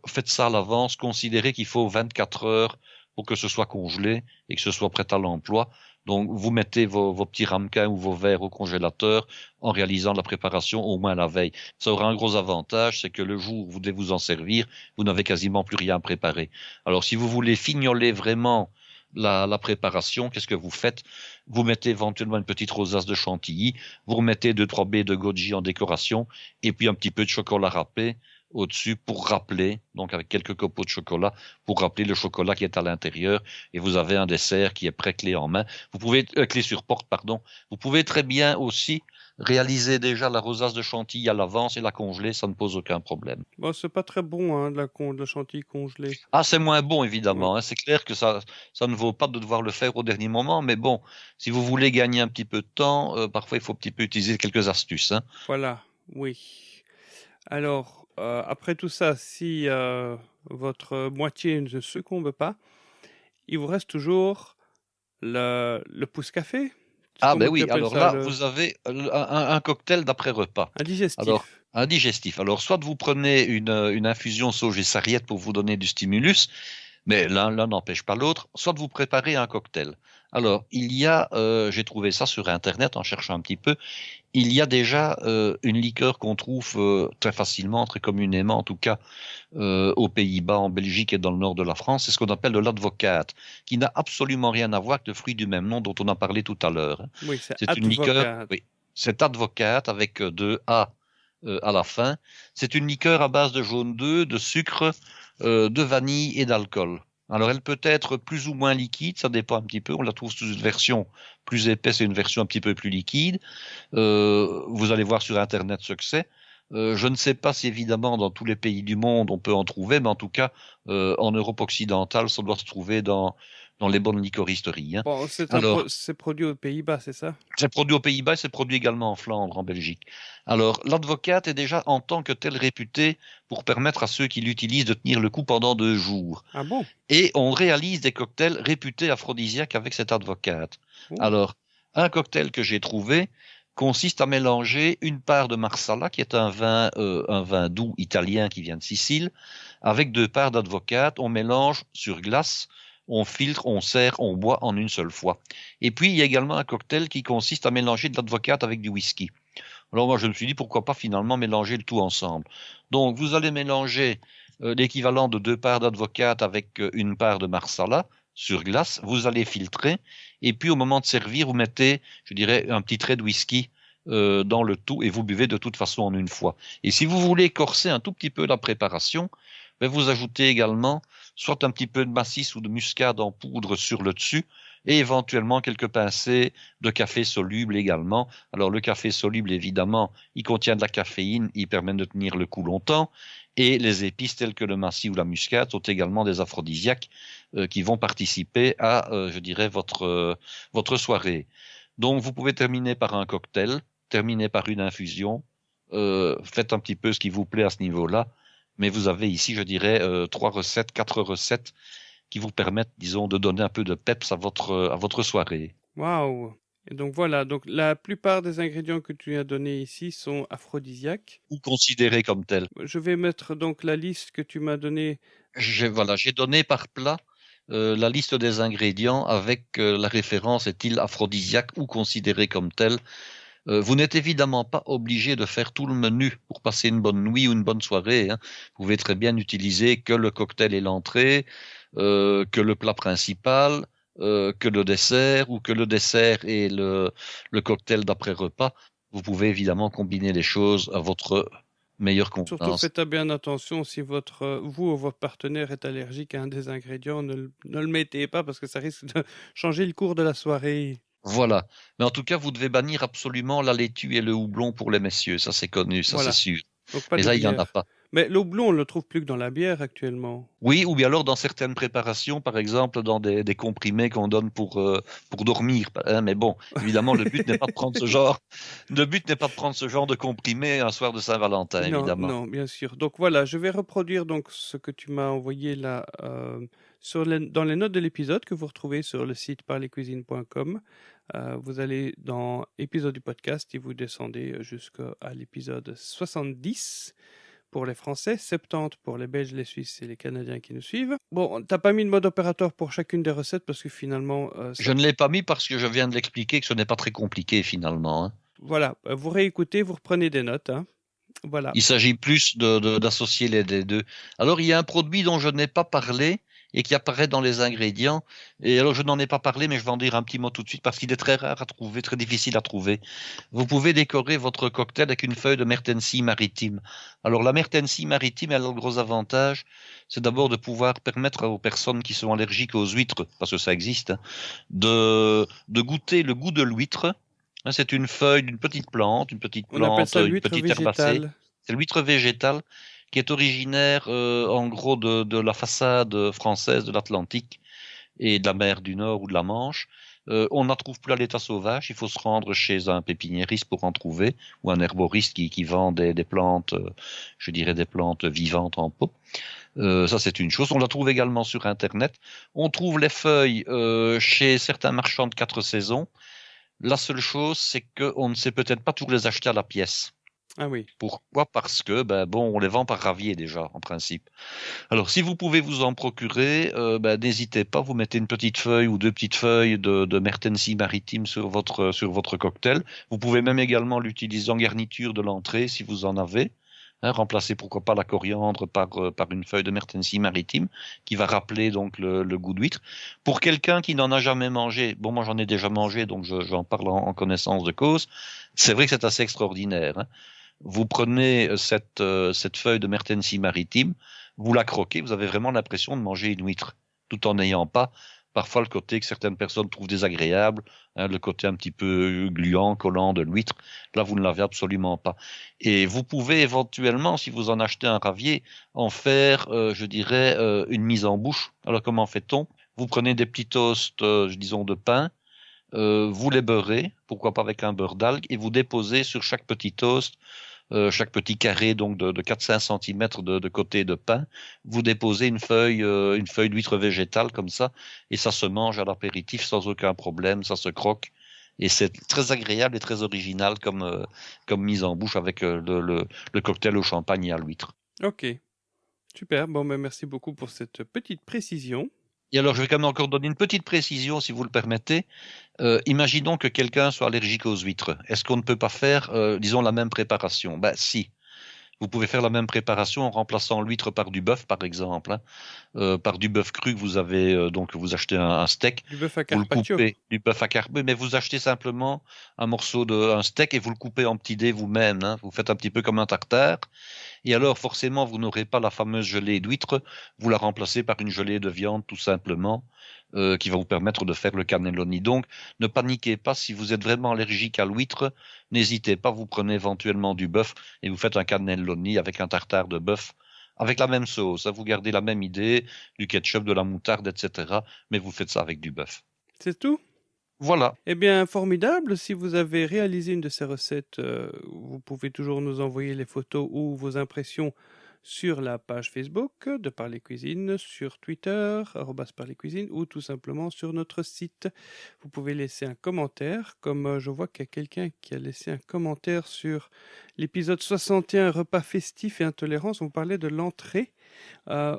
faites ça à l'avance, considérez qu'il faut 24 heures pour que ce soit congelé et que ce soit prêt à l'emploi. Donc, vous mettez vos petits ramequins ou vos verres au congélateur en réalisant la préparation au moins la veille. Ça aura un gros avantage, c'est que le jour où vous devez vous en servir, vous n'avez quasiment plus rien à préparer. Alors, si vous voulez fignoler vraiment la préparation, qu'est-ce que vous faites? Vous mettez éventuellement une petite rosace de chantilly, vous remettez 2-3 baies de goji en décoration et puis un petit peu de chocolat râpé au-dessus pour rappeler, donc avec quelques copeaux de chocolat, pour rappeler le chocolat qui est à l'intérieur, et vous avez un dessert qui est prêt clé en main. Vous pouvez, clé sur porte, pardon. Vous pouvez très bien aussi réaliser déjà la rosace de chantilly à l'avance et la congeler, ça ne pose aucun problème. Bon, c'est pas très bon, hein, de la chantilly congelée. Ah, c'est moins bon, évidemment. Ouais. Hein. C'est clair que ça ne vaut pas de devoir le faire au dernier moment, mais bon, si vous voulez gagner un petit peu de temps, parfois il faut un petit peu utiliser quelques astuces. Hein. Voilà, oui. Alors, après tout ça, si votre moitié ne succombe pas, il vous reste toujours le pousse-café. Ah ben oui, alors là, vous avez un cocktail d'après-repas. Un digestif. Alors, un digestif. Alors, soit vous prenez une infusion sauge et sarriette pour vous donner du stimulus, mais l'un n'empêche pas l'autre, soit vous préparez un cocktail. Alors, il y a, j'ai trouvé ça sur Internet en cherchant un petit peu, il y a déjà une liqueur qu'on trouve très facilement, très communément en tout cas, aux Pays-Bas, en Belgique et dans le nord de la France, c'est ce qu'on appelle de l'advocate, qui n'a absolument rien à voir avec le fruit du même nom dont on a parlé tout à l'heure. Oui, c'est une liqueur, oui, c'est advocate avec 2 A à la fin. C'est une liqueur à base de jaune d'œuf, de sucre, de vanille et d'alcool. Alors, elle peut être plus ou moins liquide, ça dépend un petit peu. On la trouve sous une version plus épaisse et une version un petit peu plus liquide. Vous allez voir sur Internet ce que c'est. Je ne sais pas si évidemment dans tous les pays du monde on peut en trouver, mais en tout cas en Europe occidentale, ça doit se trouver dans les bonnes licoristeries. Hein. Bon, c'est produit aux Pays-Bas, c'est ça? C'est produit aux Pays-Bas et c'est produit également en Flandre, en Belgique. Alors, l'advocate est déjà en tant que tel réputé pour permettre à ceux qui l'utilisent de tenir le coup pendant 2 jours. Ah bon? Et on réalise des cocktails réputés aphrodisiaques avec cette advocate. Oh. Alors, un cocktail que j'ai trouvé consiste à mélanger une part de marsala, qui est un vin doux italien qui vient de Sicile, avec 2 parts d'advocate. On mélange sur glace, on filtre, on sert, on boit en une seule fois. Et puis, il y a également un cocktail qui consiste à mélanger de l'advocate avec du whisky. Alors moi, je me suis dit, pourquoi pas finalement mélanger le tout ensemble. Donc, vous allez mélanger l'équivalent de 2 parts d'advocate avec 1 part de marsala sur glace. Vous allez filtrer. Et puis, au moment de servir, vous mettez, je dirais, un petit trait de whisky dans le tout et vous buvez de toute façon en une fois. Et si vous voulez corser un tout petit peu la préparation, vous ajoutez également soit un petit peu de massis ou de muscade en poudre sur le dessus et éventuellement quelques pincées de café soluble également. Alors le café soluble, évidemment, il contient de la caféine, il permet de tenir le coup longtemps et les épices telles que le massis ou la muscade sont également des aphrodisiaques qui vont participer à, je dirais, votre soirée. Donc vous pouvez terminer par un cocktail, terminer par une infusion, faites un petit peu ce qui vous plaît à ce niveau-là. Mais vous avez ici, je dirais, 4 recettes qui vous permettent, disons, de donner un peu de peps à votre soirée. Waouh! Et donc voilà, donc la plupart des ingrédients que tu as donnés ici sont aphrodisiaques. Ou considérés comme tels. Je vais mettre donc la liste que tu m'as donnée. J'ai donné par plat la liste des ingrédients avec la référence est-il aphrodisiaque ou considéré comme tel. Vous n'êtes évidemment pas obligé de faire tout le menu pour passer une bonne nuit ou une bonne soirée. Hein. Vous pouvez très bien utiliser que le cocktail et l'entrée, que le plat principal, que le dessert ou que le dessert et le cocktail d'après-repas. Vous pouvez évidemment combiner les choses à votre meilleure Surtout contenance. faites bien attention si vous ou votre partenaire est allergique à un des ingrédients, ne le mettez pas parce que ça risque de changer le cours de la soirée. Voilà. Mais en tout cas, vous devez bannir absolument la laitue et le houblon pour les messieurs. Ça, c'est connu, ça, Voilà. c'est sûr. Donc pas Mais de là, il n'y en a bière. pas. Mais le houblon, on le trouve plus que dans la bière actuellement. Oui, ou bien alors dans certaines préparations, par exemple dans des comprimés qu'on donne pour dormir. Hein, mais bon, évidemment, le but n'est pas de prendre ce genre de comprimé un soir de Saint-Valentin, Non, évidemment. non, bien sûr. Donc voilà, je vais reproduire donc ce que tu m'as envoyé là dans les notes de l'épisode que vous retrouvez sur le site parlescuisines.com. Vous allez dans épisode du podcast et vous descendez jusqu'à l'épisode 70 pour les Français, 70 pour les Belges, les Suisses et les Canadiens qui nous suivent. Bon, t'as pas mis de mode opérateur pour chacune des recettes parce que finalement... Je ne l'ai pas mis parce que je viens de l'expliquer que ce n'est pas très compliqué finalement. Hein. Voilà, vous réécoutez, vous reprenez des notes. Hein. Voilà. Il s'agit plus d'associer les deux. Alors, il y a un produit dont je n'ai pas parlé et qui apparaît dans les ingrédients. Et alors, je n'en ai pas parlé, mais je vais en dire un petit mot tout de suite parce qu'il est très rare à trouver, très difficile à trouver. Vous pouvez décorer votre cocktail avec une feuille de Mertensie maritime. Alors, la Mertensie maritime, elle a le gros avantage, c'est d'abord de pouvoir permettre aux personnes qui sont allergiques aux huîtres, parce que ça existe, hein, de goûter le goût de l'huître. C'est une feuille d'une petite plante, une appelle ça l'huître petite herbacée. végétale. C'est l'huître végétale qui est originaire en gros de la façade française de l'Atlantique et de la mer du Nord ou de la Manche. On n'en trouve plus à l'état sauvage, il faut se rendre chez un pépiniériste pour en trouver, ou un herboriste qui vend des plantes, je dirais des plantes vivantes en pot. Ça c'est une chose. On la trouve également sur Internet. On trouve les feuilles chez certains marchands de 4 saisons. La seule chose, c'est qu'on ne sait peut-être pas tous les acheter à la pièce. Ah oui. Pourquoi? Parce que, on les vend par ravier déjà, en principe. Alors, si vous pouvez vous en procurer, n'hésitez pas, vous mettez une petite feuille ou 2 petites feuilles de Mertensie maritime sur votre cocktail. Vous pouvez même également l'utiliser en garniture de l'entrée si vous en avez. Hein, remplacer pourquoi pas la coriandre par une feuille de Mertensie maritime qui va rappeler donc le goût d'huître. Pour quelqu'un qui n'en a jamais mangé, bon moi j'en ai déjà mangé donc j'en parle en connaissance de cause, c'est vrai que c'est assez extraordinaire. Hein. Vous prenez cette feuille de Mertensie maritime, vous la croquez, vous avez vraiment l'impression de manger une huître, tout en n'ayant pas parfois le côté que certaines personnes trouvent désagréable, hein, le côté un petit peu gluant, collant de l'huître. Là, vous ne l'avez absolument pas. Et vous pouvez éventuellement, si vous en achetez un ravier, en faire, je dirais, une mise en bouche. Alors, comment fait-on? Vous prenez des petits toasts, disons, de pain, vous les beurrez, pourquoi pas avec un beurre d'algue, et vous déposez sur chaque petit toast, chaque petit carré donc de 4-5 cm de côté de pain, vous déposez une feuille d'huître végétale comme ça, et ça se mange à l'apéritif sans aucun problème, ça se croque, et c'est très agréable et très original comme mise en bouche avec le cocktail au champagne et à l'huître. Ok, super, bon merci beaucoup pour cette petite précision. Et alors, je vais quand même encore donner une petite précision, si vous le permettez. Imaginons que quelqu'un soit allergique aux huîtres. Est-ce qu'on ne peut pas faire, disons, la même préparation? Si. Vous pouvez faire la même préparation en remplaçant l'huître par du bœuf, par exemple. Hein. Par du bœuf cru que vous avez, donc vous achetez un steak. Du bœuf à carpaccio. Du bœuf à carpaccio, mais vous achetez simplement un steak et vous le coupez en petits dés vous-même. Hein. Vous faites un petit peu comme un tartare. Et alors, forcément, vous n'aurez pas la fameuse gelée d'huître. Vous la remplacez par une gelée de viande, tout simplement, qui va vous permettre de faire le cannelloni. Donc, ne paniquez pas. Si vous êtes vraiment allergique à l'huître, n'hésitez pas. Vous prenez éventuellement du bœuf et vous faites un cannelloni avec un tartare de bœuf, avec la même sauce. Hein. Vous gardez la même idée, du ketchup, de la moutarde, etc. Mais vous faites ça avec du bœuf. C'est tout? Voilà. Eh bien, formidable. Si vous avez réalisé une de ces recettes, vous pouvez toujours nous envoyer les photos ou vos impressions sur la page Facebook de Parler Cuisine, sur Twitter, @parlercuisine, ou tout simplement sur notre site. Vous pouvez laisser un commentaire, comme je vois qu'il y a quelqu'un qui a laissé un commentaire sur l'épisode 61, repas festifs et intolérance. On parlait de l'entrée,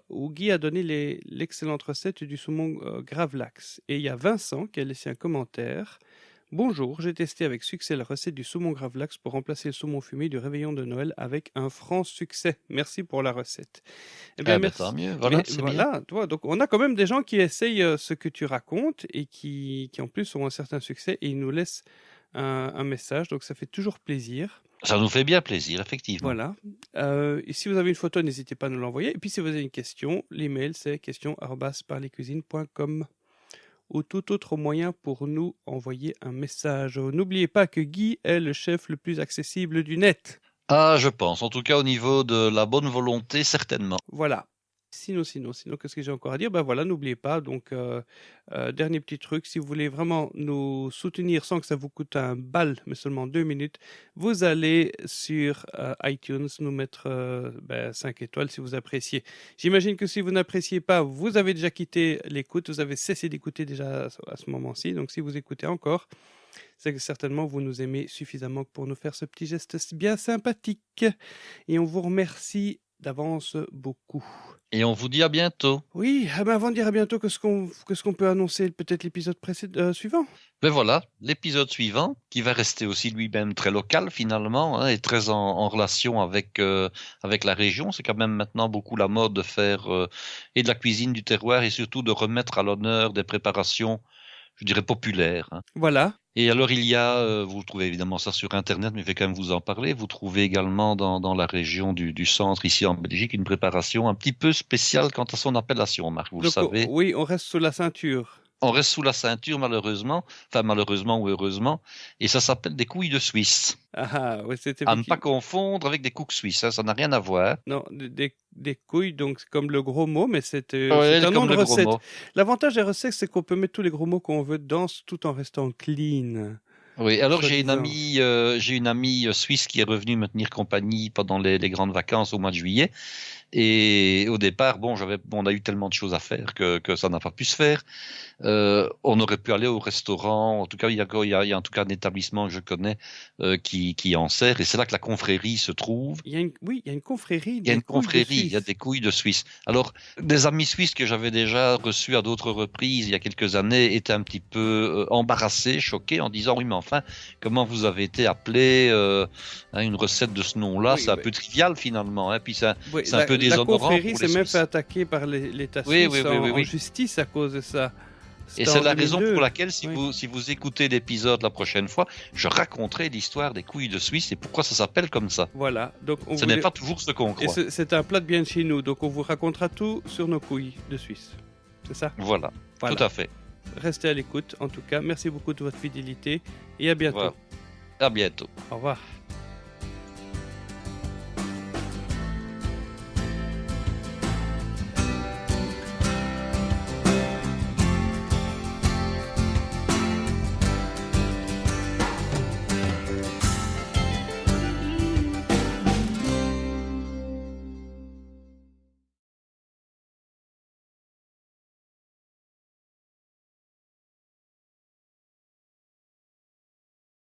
où Guy a donné l'excellente recette du saumon gravlax. Et il y a Vincent qui a laissé un commentaire. Bonjour, j'ai testé avec succès la recette du saumon gravlax pour remplacer le saumon fumé du réveillon de Noël avec un franc succès. Merci pour la recette. Eh bien, merci. Tant mieux. Voilà, voilà, toi, donc on a quand même des gens qui essayent ce que tu racontes et qui en plus ont un certain succès et ils nous laissent un message, donc ça fait toujours plaisir. Ça nous fait bien plaisir, effectivement. Voilà. Et si vous avez une photo, n'hésitez pas à nous l'envoyer. Et puis, si vous avez une question, l'email, c'est question@parlercuisine.com ou tout autre moyen pour nous envoyer un message. N'oubliez pas que Guy est le chef le plus accessible du net. Ah, je pense. En tout cas, au niveau de la bonne volonté, certainement. Voilà. Sinon, qu'est-ce que j'ai encore à dire? Ben voilà, n'oubliez pas. Donc, dernier petit truc, si vous voulez vraiment nous soutenir sans que ça vous coûte un bal, mais seulement 2 minutes, vous allez sur iTunes nous mettre 5 étoiles si vous appréciez. J'imagine que si vous n'appréciez pas, vous avez déjà quitté l'écoute, vous avez cessé d'écouter déjà à ce moment-ci. Donc, si vous écoutez encore, c'est que certainement vous nous aimez suffisamment pour nous faire ce petit geste bien sympathique. Et on vous remercie d'avance beaucoup. Et on vous dit à bientôt. Oui, avant de dire à bientôt, qu'est-ce qu'on peut annoncer peut-être l'épisode suivant? Ben voilà, l'épisode suivant, qui va rester aussi lui-même très local finalement, et très en relation avec la région. C'est quand même maintenant beaucoup la mode de faire et de la cuisine du terroir et surtout de remettre à l'honneur des préparations, je dirais, populaires. Voilà. Et alors il y a, vous trouvez évidemment ça sur Internet, mais je vais quand même vous en parler, vous trouvez également dans la région du centre, ici en Belgique, une préparation un petit peu spéciale quant à son appellation, Marc, vous le savez. Oui, on reste sous la ceinture. On reste sous la ceinture malheureusement ou heureusement, et ça s'appelle des couilles de Suisse. Ah, oui, c'était à ne pas confondre avec des couques suisses, hein, ça n'a rien à voir. Non, des couilles, donc c'est comme le gros mot, mais c'est un nom de recette. L'avantage des recettes, c'est qu'on peut mettre tous les gros mots qu'on veut dedans, tout en restant clean. Oui, alors j'ai une amie suisse qui est revenue me tenir compagnie pendant les grandes vacances au mois de juillet. Et au départ, on a eu tellement de choses à faire que ça n'a pas pu se faire. On aurait pu aller au restaurant. En tout cas, il y a en tout cas un établissement que je connais qui en sert. Et c'est là que la confrérie se trouve. Il y a une confrérie. Il y a une confrérie. Il y a des couilles de Suisse. Alors, des amis suisses que j'avais déjà reçus à d'autres reprises il y a quelques années étaient un petit peu embarrassés, choqués, en disant oui, mais enfin, comment vous avez été appelé une recette de ce nom-là? C'est un peu trivial finalement. Puis c'est un peu déshonorant. La confrérie s'est même fait attaquer par l'État suisse en justice à cause de ça. Et c'est la raison pour laquelle, si vous écoutez l'épisode la prochaine fois, je raconterai l'histoire des couilles de Suisse et pourquoi ça s'appelle comme ça. Voilà. Donc ce n'est pas toujours ce qu'on croit. Et c'est un plat de bien de chez nous, donc on vous racontera tout sur nos couilles de Suisse. C'est ça? Voilà, tout à fait. Restez à l'écoute, en tout cas. Merci beaucoup de votre fidélité et à bientôt. Voilà. À bientôt. Au revoir.